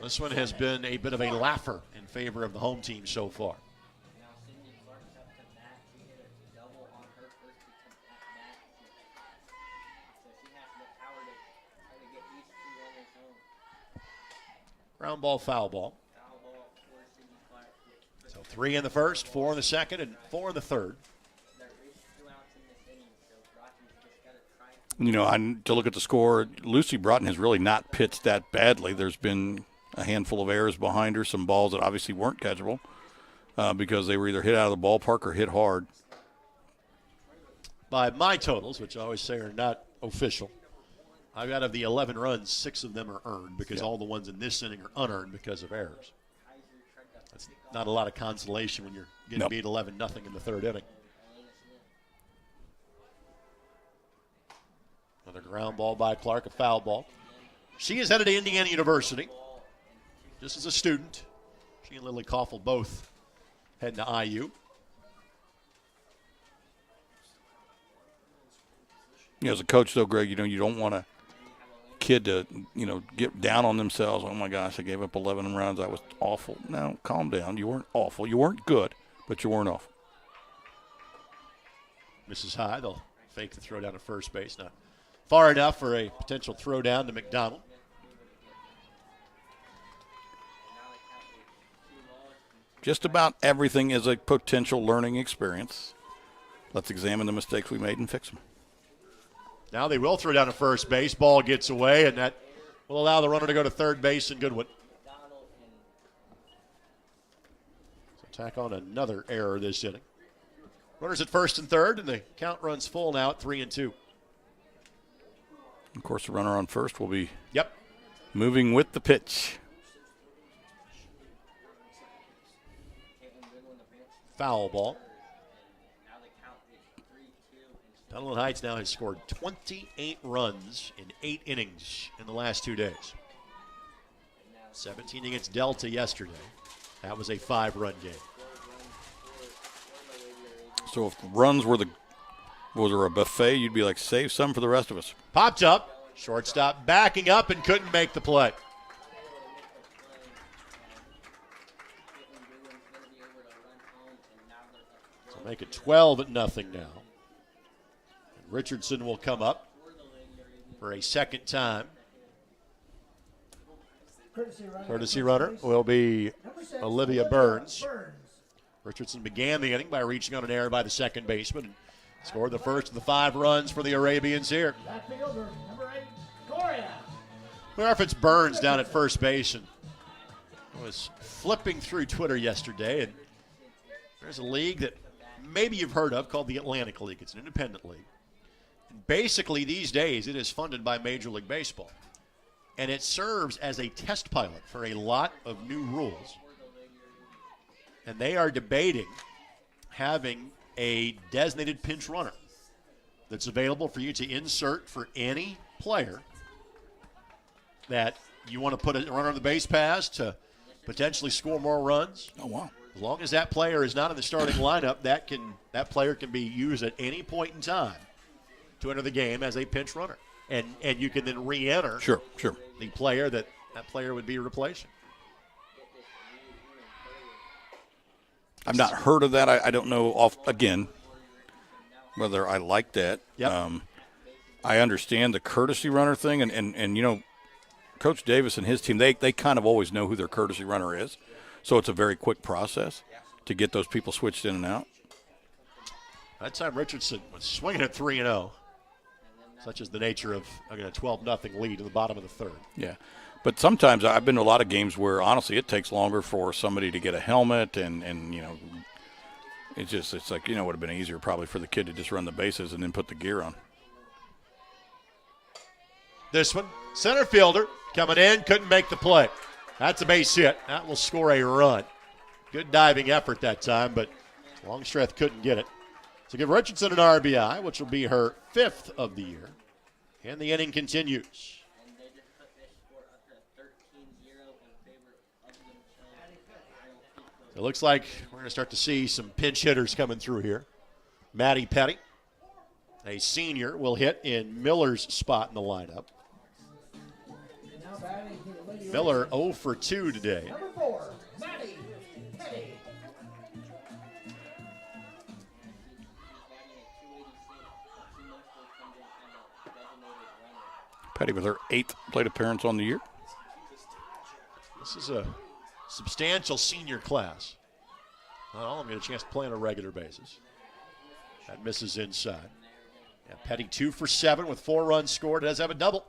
this one has been a bit of a laugher in favor of the home team so far. Ground ball, foul ball. So 3 in the first, 4 in the second, and 4 in the third. You know, to look at the score, Lucy Broughton has really not pitched that badly. There's been a handful of errors behind her, some balls that obviously weren't catchable because they were either hit out of the ballpark or hit hard. By my totals, which I always say are not official, out of the 11 runs, 6 of them are earned because all the ones in this inning are unearned because of errors. That's not a lot of consolation when you're getting beat 11-0 in the 3rd inning. Another ground ball by Clark, a foul ball. She is headed to Indiana University. Just as a student, she and Lily Koffel both heading to IU. You know, as a coach, though, Greg, you know, you don't want a kid to, you know, get down on themselves. Oh, my gosh, I gave up 11 runs. I was awful. No, calm down. You weren't awful. You weren't good, but you weren't awful. Misses high. They'll fake the throw down to first base. Not far enough for a potential throw down to McDonald. Just about everything is a potential learning experience. Let's examine the mistakes we made and fix them. Now they will throw down to first base. Ball gets away, and that will allow the runner to go to third base and Goodwin. So tack on another error this inning. Runners at first and third, and the count runs full now at 3-2. Of course, the runner on first will be Yep. moving with the pitch. Foul ball. Pendleton Heights now has scored 28 runs in 8 innings in the last 2 days. 17 against Delta yesterday. That was a 5-run game. So if runs were was there a buffet, you'd be like, save some for the rest of us. Popped up. Shortstop backing up and couldn't make the play. So make it 12-0 now. Richardson will come up for a second time. Courtesy runner will be Olivia Burns. Richardson began the inning by reaching on an error by the second baseman and scored the first of the 5 runs for the Arabians here. Well, if it's Burns down at first base, and I was flipping through Twitter yesterday, and there's a league that maybe you've heard of called the Atlantic League. It's an independent league. And basically, these days, it is funded by Major League Baseball. And it serves as a test pilot for a lot of new rules. And they are debating having a designated pinch runner that's available for you to insert for any player that you want to put a runner on the base pass to potentially score more runs. Oh, wow. As long as that player is not in the starting lineup, that player can be used at any point in time to enter the game as a pinch runner. And you can then re-enter Sure. the player that player would be replacing. I've not heard of that. I don't know, again, whether I like that. Yep. I understand the courtesy runner thing, and you know, Coach Davis and his team, they kind of always know who their courtesy runner is. So it's a very quick process to get those people switched in and out. That time Richardson was swinging at 3-0. Such is the nature of a 12-0 lead in the bottom of the third. Yeah. But sometimes I've been to a lot of games where, honestly, it takes longer for somebody to get a helmet and you know, it's like, you know, it would have been easier probably for the kid to just run the bases and then put the gear on. This one, center fielder coming in, couldn't make the play. That's a base hit. That will score a run. Good diving effort that time, but Longstreth couldn't get it. So give Richardson an RBI, which will be her 5th of the year. And the inning continues. It looks like we're going to start to see some pinch hitters coming through here. Maddie Petty, a senior, will hit in Miller's spot in the lineup. Miller 0 for 2 today. Number 4, Maddie Petty. Petty with her 8th plate appearance on the year. This is a substantial senior class. Not all of them get a chance to play on a regular basis. That misses inside. Yeah, Petty 2 for 7 with 4 runs scored. Does have a double.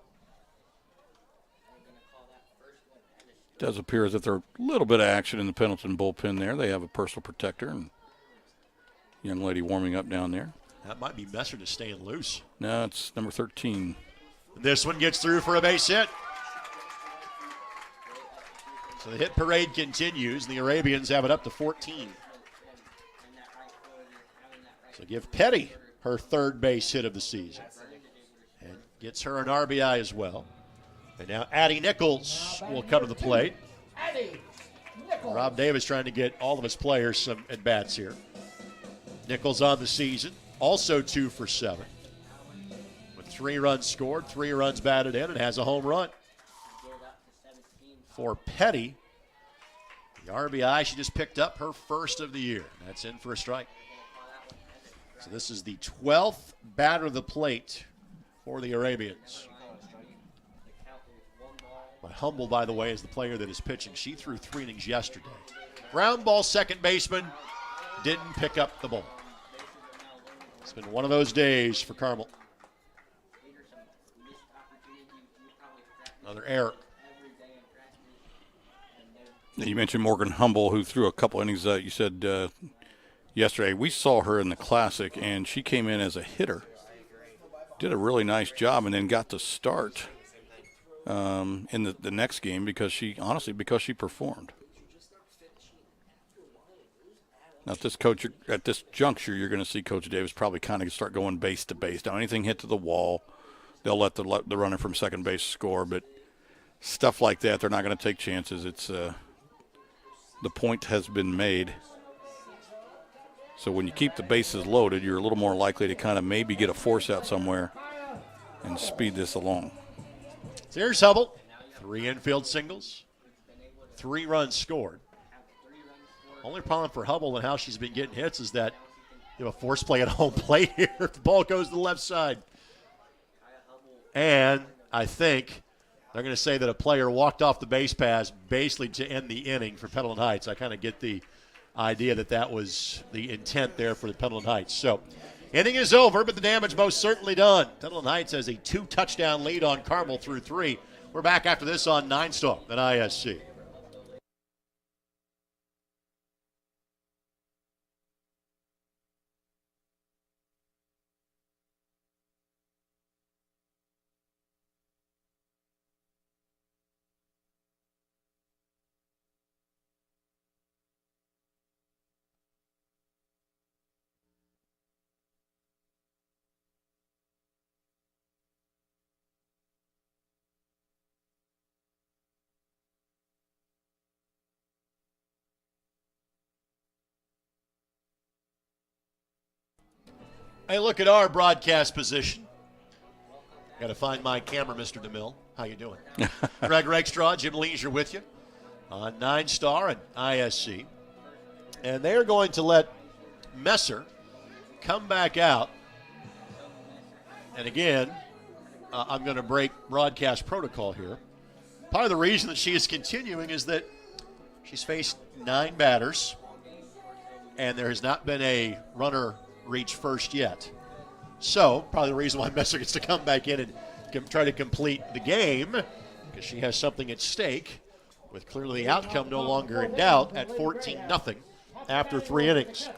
Does appear as if there's a little bit of action in the Pendleton bullpen there. They have a personal protector and young lady warming up down there. That might be Messer just staying loose. No, it's number 13. This one gets through for a base hit. So the hit parade continues. The Arabians have it up to 14. So give Petty her 3rd base hit of the season. And gets her an RBI as well. And now Addie Nichols will come to the plate. Rob Davis trying to get all of his players some at-bats here. Nichols on the season, also 2 for 7. With 3 runs scored, 3 runs batted in, and has a home run. For Petty, the RBI she just picked up, her 1st of the year. That's in for a strike. So this is the 12th batter of the plate for the Arabians. But Humble, by the way, is the player that is pitching. She threw 3 innings yesterday. Ground ball, second baseman didn't pick up the ball. It's been one of those days for Carmel. Another error. You mentioned Morgan Humble, who threw a couple innings, you said yesterday. We saw her in the Classic, and she came in as a hitter. Did a really nice job, and then got the start in the next game because she performed. Now, at this juncture, you're going to see Coach Davis probably kind of start going base to base. Now, anything hit to the wall, they'll let the runner from second base score, but stuff like that, they're not going to take chances. It's the point has been made. So when you keep the bases loaded, you're a little more likely to kind of maybe get a force out somewhere and speed this along. So here's Hubble. 3 infield singles, 3 runs scored. Only problem for Hubble and how she's been getting hits is that you have a force play at home plate here. The ball goes to the left side. And I think They're going to say that a player walked off the base paths basically to end the inning for Pendleton Heights. I kind of get the idea that that was the intent there for the Pendleton Heights. So, inning is over, but the damage most certainly done. Pendleton Heights has a 2-touchdown lead on Carmel through 3. We're back after this on 9 Star at ISC. Hey, look at our broadcast position. Got to find my camera, Mr. DeMille. How you doing? Greg Rakestraw, Jim Leisure with you on 9 Star and ISC. And they're going to let Messer come back out. And again, I'm going to break broadcast protocol here. Part of the reason that she is continuing is that she's faced 9 batters, and there has not been a runner reach first yet. So, probably the reason why Messer gets to come back in and try to complete the game, because she has something at stake, with clearly the outcome no longer in doubt at 14-0 after 3 innings.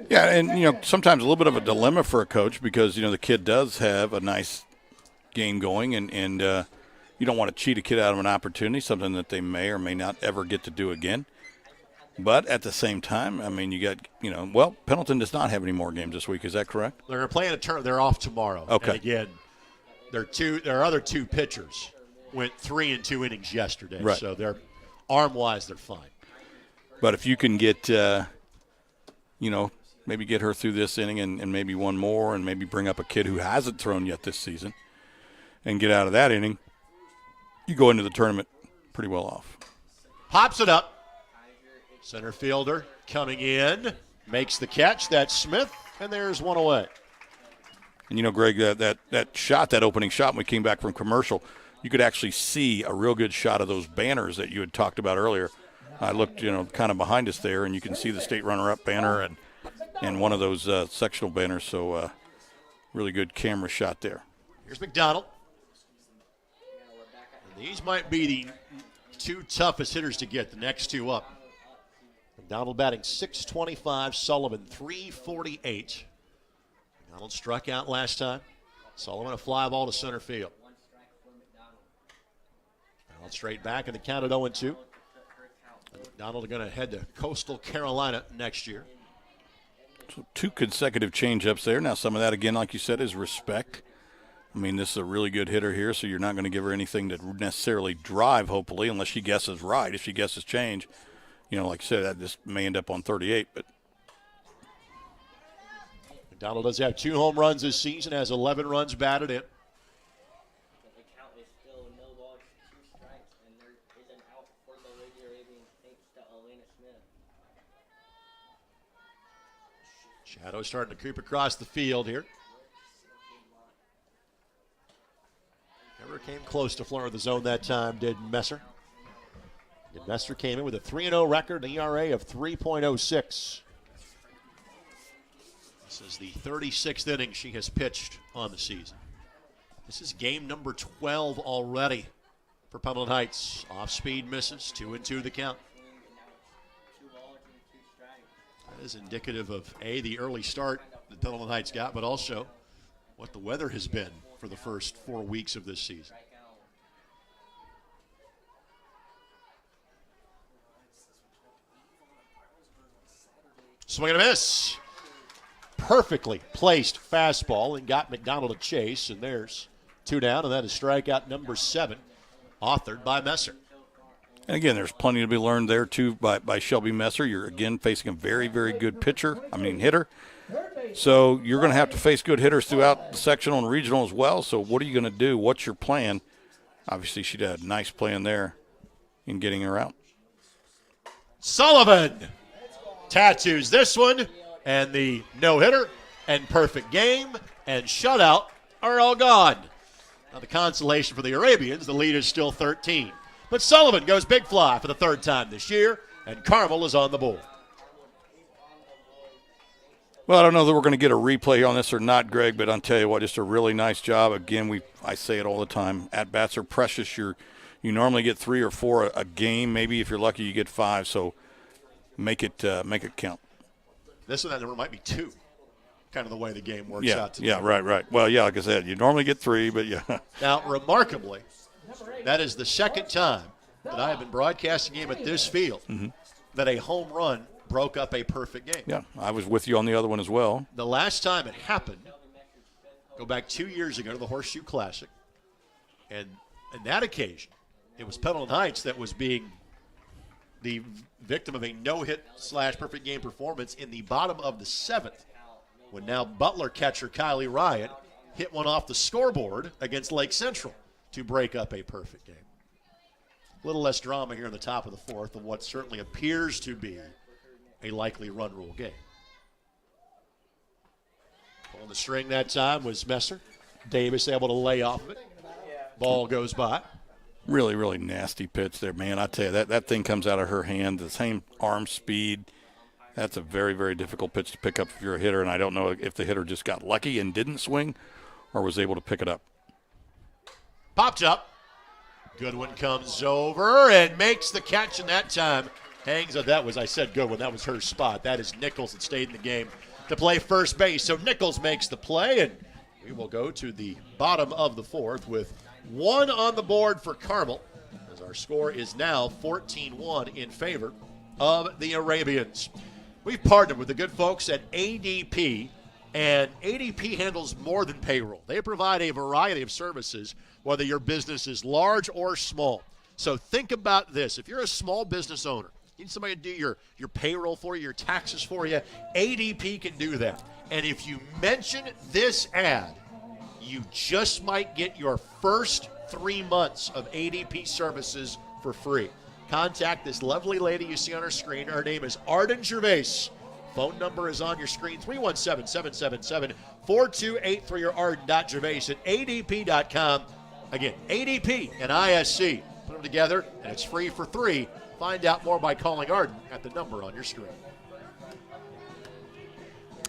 Yeah, and, sometimes a little bit of a dilemma for a coach because, the kid does have a nice game going, and you don't want to cheat a kid out of an opportunity, something that they may or may not ever get to do again. But at the same time, you got, Pendleton does not have any more games this week. Is that correct? They're playing a turn. They're off tomorrow. Okay. And again, their other 2 pitchers went 3 and 2 innings yesterday. Right. So they're arm-wise, they're fine. But if you can get, maybe get her through this inning and maybe one more and maybe bring up a kid who hasn't thrown yet this season and get out of that inning, you go into the tournament pretty well off. Pops it up. Center fielder coming in, makes the catch. That's Smith, and there's one away. And Greg, that shot, that opening shot when we came back from commercial, you could actually see a real good shot of those banners that you had talked about earlier. I looked, kind of behind us there, and you can see the state runner-up banner and one of those sectional banners. So really good camera shot there. Here's McDonald. And these might be the 2 toughest hitters to get, the next 2 up. McDonald batting .625, Sullivan .348. McDonald struck out last time. Sullivan a fly ball to center field. McDonald straight back in the count at 0-2. McDonald going to head to Coastal Carolina next year. So 2 consecutive change-ups there. Now some of that, again, like you said, is respect. This is a really good hitter here, so you're not going to give her anything to necessarily drive, hopefully, unless she guesses right. If she guesses change, like I said, that just may end up on 38. But McDonald does have 2 home runs this season, has 11 runs batted in. Shadow starting to creep across the field here. Never came close to flooring the zone that time, did Messer. And Messer came in with a 3-0 record, an ERA of 3.06. This is the 36th inning she has pitched on the season. This is game number 12 already for Pendleton Heights. Off speed misses, 2-2 the count. That is indicative of, the early start that Pendleton Heights got, but also what the weather has been for the first 4 weeks of this season. Swing and a miss. Perfectly placed fastball and got McDonald a chase, and there's 2 down, and that is strikeout number 7, authored by Messer. And again, there's plenty to be learned there, too, by Shelby Messer. You're, again, facing a very, very good hitter. So you're going to have to face good hitters throughout the sectional and regional as well. So what are you going to do? What's your plan? Obviously, she had a nice plan there in getting her out. Sullivan tattoos this one, and the no-hitter and perfect game and shutout are all gone. Now the consolation for the Arabians, the lead is still 13. But Sullivan goes big fly for the third time this year, and Carmel is on the board. Well, I don't know that we're going to get a replay on this or not, Greg, but I'll tell you what, just a really nice job. Again, I say it all the time, at-bats are precious. You normally get 3 or 4 a game. Maybe if you're lucky, you get 5, so make it count. This one, that number might be 2, kind of the way the game works out today. Yeah, right. Well, yeah, like I said, you normally get 3, but yeah. Now, remarkably, that is the second time that I have been broadcasting a game at this field that a home run broke up a perfect game. Yeah, I was with you on the other one as well. The last time it happened, go back 2 years ago to the Horseshoe Classic, and on that occasion, it was Pendleton Heights that was being the victim of a no-hit / perfect game performance in the bottom of the 7th, when now Butler catcher Kylie Ryan hit one off the scoreboard against Lake Central to break up a perfect game. A little less drama here in the top of the 4th of what certainly appears to be a likely run rule game. On the string that time was Messer. Davis able to lay off of it. Ball goes by. Really, really nasty pitch there, man. I tell you, that thing comes out of her hand, the same arm speed. That's a very, very difficult pitch to pick up if you're a hitter, and I don't know if the hitter just got lucky and didn't swing or was able to pick it up. Popped up. Goodwin comes over and makes the catch, and that time hangs up. That was, I said Goodwin, that was her spot. That is Nichols that stayed in the game to play first base. So Nichols makes the play, and we will go to the bottom of the 4th with 1 on the board for Carmel, as our score is now 14-1 in favor of the Arabians. We've partnered with the good folks at ADP, and ADP handles more than payroll. They provide a variety of services, whether your business is large or small. So think about this. If you're a small business owner, you need somebody to do your payroll for you, your taxes for you, ADP can do that. And if you mention this ad, you just might get your first 3 months of ADP services for free. Contact this lovely lady you see on her screen. Her name is Arden Gervais. Phone number is on your screen, 317-777-4283 or arden.gervais at adp.com. Again, ADP and ISC. Put them together, and it's free for 3. Find out more by calling Arden at the number on your screen.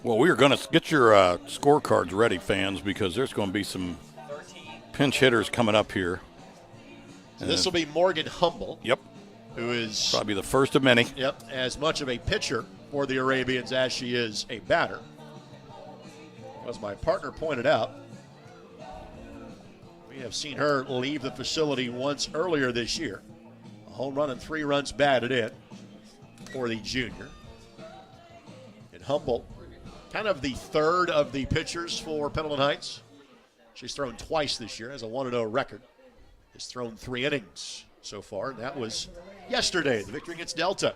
Well, we are going to get your scorecards ready, fans, because there's going to be some pinch hitters coming up here. So this will be Morgan Humble. Yep. Who is probably the first of many. Yep, as much of a pitcher for the Arabians as she is a batter. As my partner pointed out, we have seen her leave the facility once earlier this year. A home run and 3 runs batted in for the junior. And Humble, kind of the third of the pitchers for Pendleton Heights. She's thrown twice this year, has a 1-0 record. Has thrown 3 innings so far, and that was yesterday, the victory against Delta.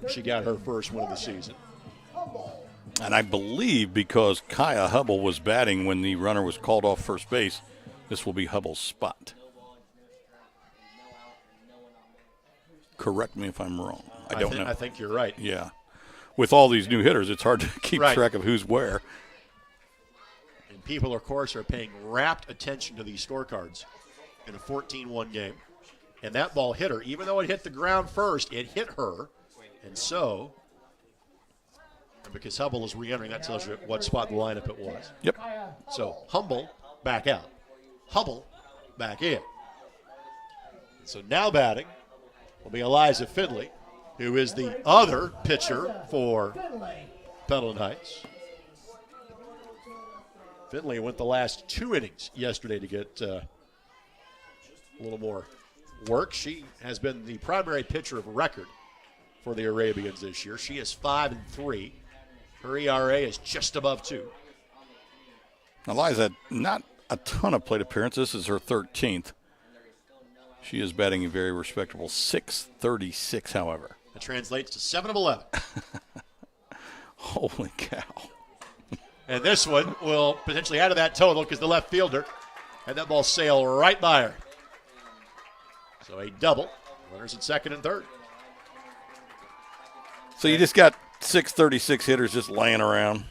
She got her first win of the season. And I believe because Kaya Hubble was batting when the runner was called off first base, this will be Hubble's spot. Correct me if I'm wrong. I don't know. I think you're right. Yeah. With all these new hitters, it's hard to keep track of who's where. And people, of course, are paying rapt attention to these scorecards in a 14-1 game. And that ball hit her. Even though it hit the ground first, it hit her. And so, because Hubble is re-entering, that tells you what spot in the lineup it was. Yep. So, Humble back out. Hubble back in. So now batting will be Eliza Finley, who is the other pitcher for Pendleton Heights. Finley went the last 2 innings yesterday to get a little more work. She has been the primary pitcher of record for the Arabians this year. She is 5-3. Her ERA is just above 2. Eliza, not a ton of plate appearances. This is her 13th. She is batting a very respectable .636, however. That translates to 7 of 11. Holy cow. And this one will potentially add to that total because the left fielder had that ball sail right by her. So a double. Runners at second and third. So you just got .636 hitters just laying around.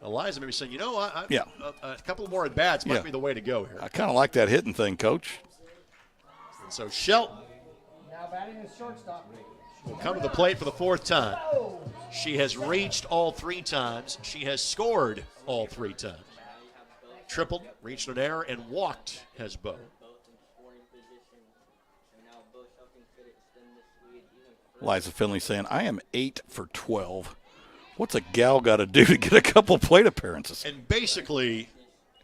Eliza maybe saying, Yeah. a couple more at-bats might Yeah. be the way to go here. I kind of like that hitting thing, Coach. And so Shelton Now batting is shortstop. will come to the plate for the 4th time. She has reached all 3 times. She has scored all 3 times. Tripled, reached an error, and walked has Bo. Liza Finley saying, I am 8 for 12. What's a gal got to do to get a couple plate appearances? And basically,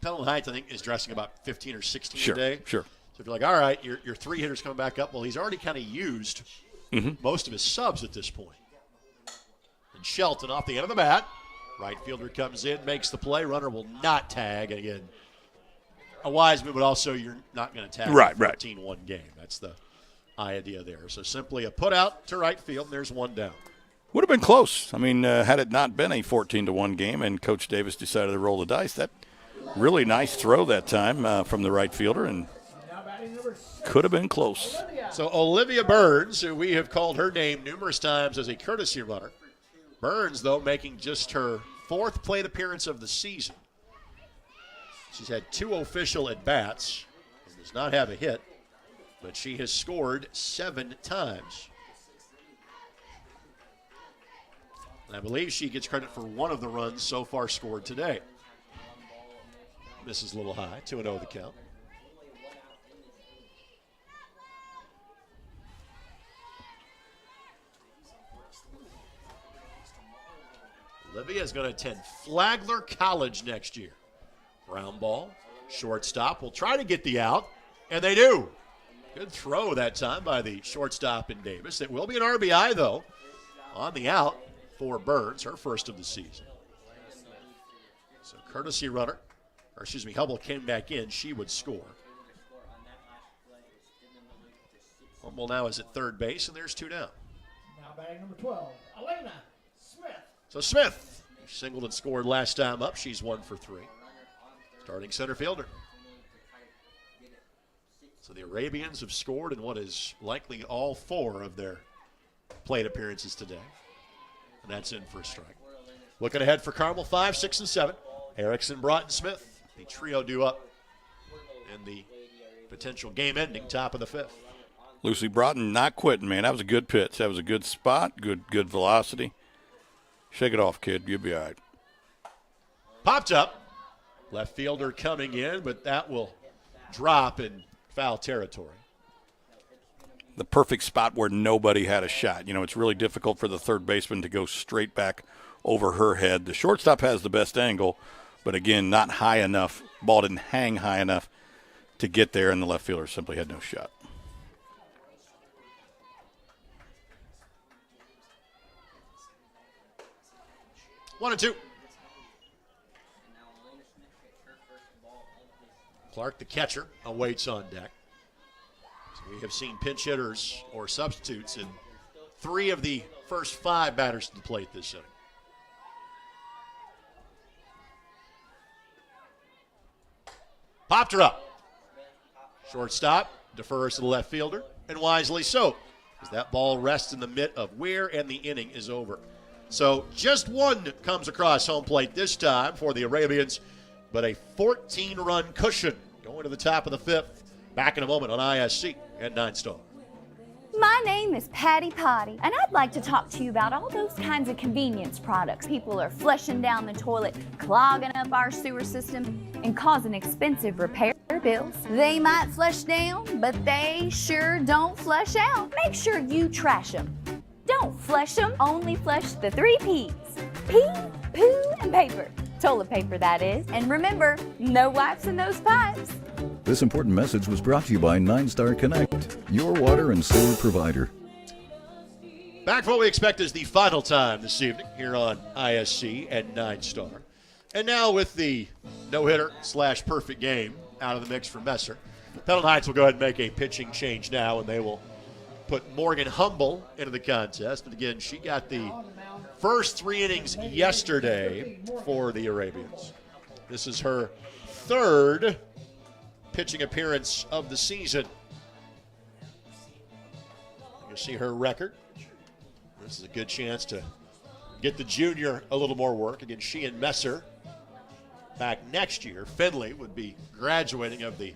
Pendleton Heights, I think, is dressing about 15 or 16 Sure, a day. sure. So if you're like, all right, your 3 hitters coming back up, well, he's already kind of used most of his subs at this point. And Shelton off the end of the bat. Right fielder comes in, makes the play. Runner will not tag. And again, a wise move, but also you're not going to tag Right, a 14-1 game. That's the idea there. So simply a put out to right field, and there's 1 down. Would have been close. I mean, had it not been a 14-1 game and Coach Davis decided to roll the dice, that really nice throw that time from the right fielder, and Now batting number 6. could have been close. So Olivia Burns, who we have called her name numerous times as a courtesy runner. Burns, though, making just her 4th plate appearance of the season. She's had 2 official at-bats and does not have a hit, but she has scored 7 times. And I believe she gets credit for 1 of the runs so far scored today. Misses a little high, 2-0 the count. Olivia is going to attend Flagler College next year. Ground ball, shortstop will try to get the out, and they do. Good throw that time by the shortstop in Davis. It will be an RBI, though, on the out for Burns, her first of the season. So courtesy runner, or excuse me, Hubble came back in. She would score. Humble now is at third base, and there's 2 down. Now batting number 12, Elena Smith. So Smith singled and scored last time up. She's 1 for 3. Starting center fielder. So the Arabians have scored in what is likely all 4 of their plate appearances today. And that's in for a strike. Looking ahead for Carmel, 5, 6, and 7. Erickson, Broughton, Smith. The trio due up in the potential game-ending top of the 5th. Lucy Broughton not quitting, man. That was a good pitch. That was a good spot, good velocity. Shake it off, kid. You'll be all right. Popped up. Left fielder coming in, but that will drop in foul territory. The perfect spot where nobody had a shot. You know, it's really difficult for the third baseman to go straight back over her head. The shortstop has the best angle, but again, not high enough. Ball didn't hang high enough to get there, and the left fielder simply had no shot. One and 2. Clark, the catcher, awaits on deck. So we have seen pinch hitters or substitutes in 3 of the first 5 batters to the plate this inning. Popped her up. Shortstop defers to the left fielder, and wisely so, as that ball rests in the mitt of Weir, and the inning is over. So just 1 comes across home plate this time for the Arabians, but a 14-run cushion going to the top of the 5th. Back in a moment on ISC at 9 Star. My name is Patty Potty, and I'd like to talk to you about all those kinds of convenience products. People are flushing down the toilet, clogging up our sewer system, and causing expensive repair bills. They might flush down, but they sure don't flush out. Make sure you trash them. Don't flush them, only flush the 3 P's. Pee, poo, and paper. Toilet paper, that is. And remember, no wipes in those pipes. This important message was brought to you by 9 Star Connect, your water and sewer provider. Back for what we expect is the final time this evening here on ISC at 9 Star. And now with the no-hitter / perfect game out of the mix for Messer, Pendleton Heights will go ahead and make a pitching change now, and they will put Morgan Humble into the contest. And again, she got the first 3 innings yesterday for the Arabians. This is her 3rd pitching appearance of the season. You see her record. This is a good chance to get the junior a little more work. Again, she and Messer back next year. Finley would be graduating of the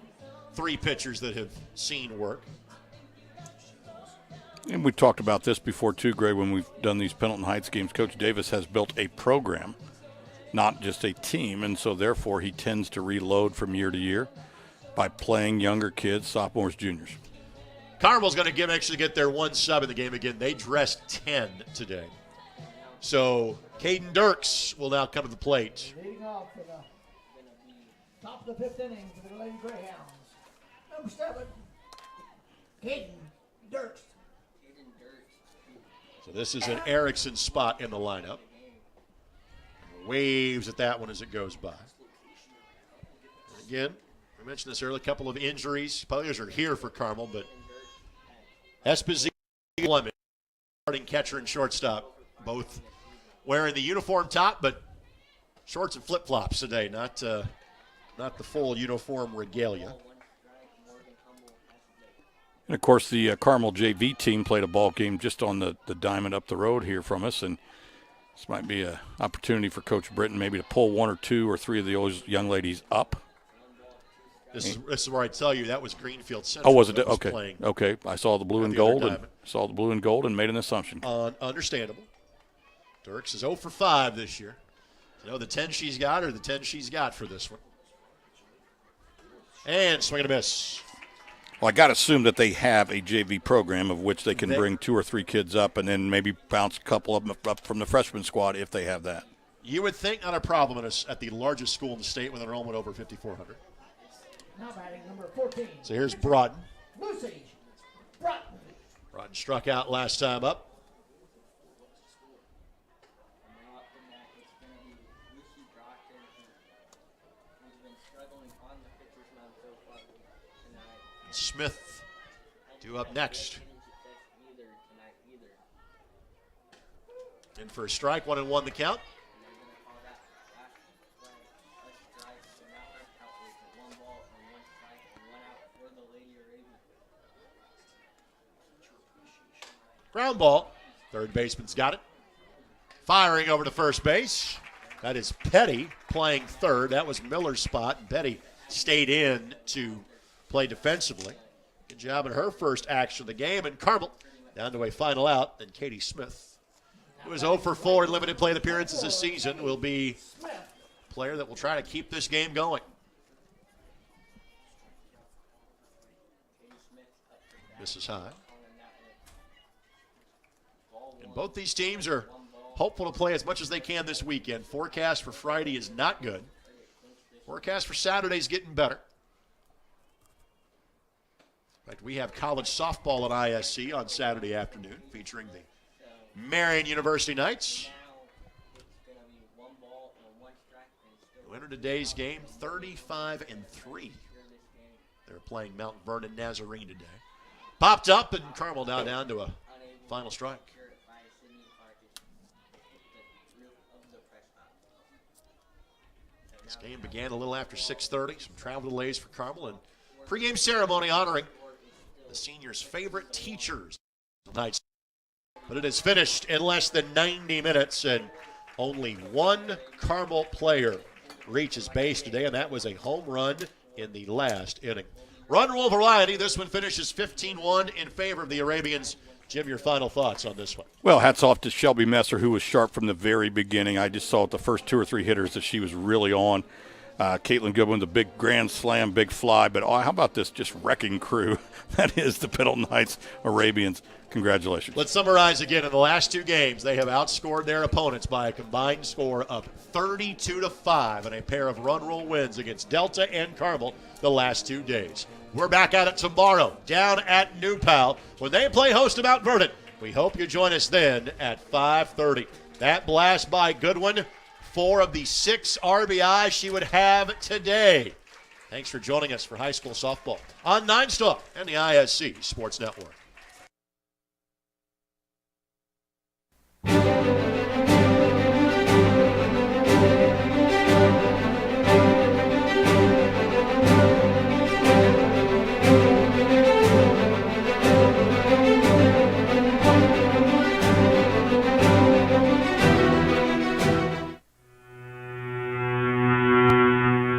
3 pitchers that have seen work. And we talked about this before too, Greg, when we've done these Pendleton Heights games. Coach Davis has built a program, not just a team, and so therefore he tends to reload from year to year by playing younger kids, sophomores, juniors. Carmel's going to actually get their 1 sub in the game again. They dressed 10 today. So Caden Dirks will now come to the plate. Leading off for the top of the 5th inning for the Lady Greyhounds. Number 7, Caden Dirks. So this is an Erickson spot in the lineup. Waves at that one as it goes by. And again, I mentioned this earlier, a couple of injuries. Players are here for Carmel, but Esposito, starting catcher and shortstop, both wearing the uniform top, but shorts and flip-flops today, not the full uniform regalia. And, of course, the Carmel JV team played a ball game just on the diamond up the road here from us, and this might be an opportunity for Coach Britton maybe to pull 1 or 2 or 3 of those young ladies up. This is where I tell you that was Greenfield Central. Oh, was it? That was Okay. playing Okay. I saw the blue and gold and made an assumption. Understandable. Dirks is 0 for 5 this year. You know the 10 she's got or the 10 she's got for this one. And swing and a miss. Well, I got to assume that they have a JV program of which they can bring 2 or 3 kids up and then maybe bounce a couple of them up from the freshman squad if they have that. You would think not a problem at the largest school in the state with enrollment over 5,400. Now batting number 14. So here's Broughton. Lucy Broughton. Broughton struck out last time up. Smith due up next. And for a strike, 1-1 the count. Ground ball. Third baseman's got it. Firing over to first base. That is Petty playing third. That was Miller's spot. Petty stayed in to play defensively. Good job in her first action of the game. And Carmel down to a final out. And Katie Smith, who is 0 for 4 in limited plate appearances this season, will be a player that will try to keep this game going. This is high. And both these teams are hopeful to play as much as they can this weekend. Forecast for Friday is not good. Forecast for Saturday is getting better. In fact, we have college softball at ISC on Saturday afternoon featuring the Marion University Knights. Who entered today's game 35-3. They're playing Mount Vernon Nazarene today. Popped up, and Carmel now down to a final strike. This game began a little after 6:30. Some travel delays for Carmel and pregame ceremony honoring the seniors' favorite teachers tonight. But it is finished in less than 90 minutes, and only one Carmel player reaches base today, and that was a home run in the last inning. Run rule variety. This one finishes 15-1 in favor of the Arabians. Jim, your final thoughts on this one? Well, hats off to Shelby Messer, who was sharp from the very beginning. I just saw at the first 2 or 3 hitters that she was really on. Caitlin Goodwin, the big grand slam, big fly. But how about this just wrecking crew? That is the Pendleton Heights Arabians. Congratulations. Let's summarize again. In the last 2 games, they have outscored their opponents by a combined score of 32-5 in a pair of run rule wins against Delta and Carmel the last 2 days. We're back at it tomorrow down at New Pal when they play host to Mount Vernon. We hope you join us then at 5:30. That blast by Goodwin, 4 of the 6 RBI she would have today. Thanks for joining us for high school softball on 9 Star and the ISC Sports Network.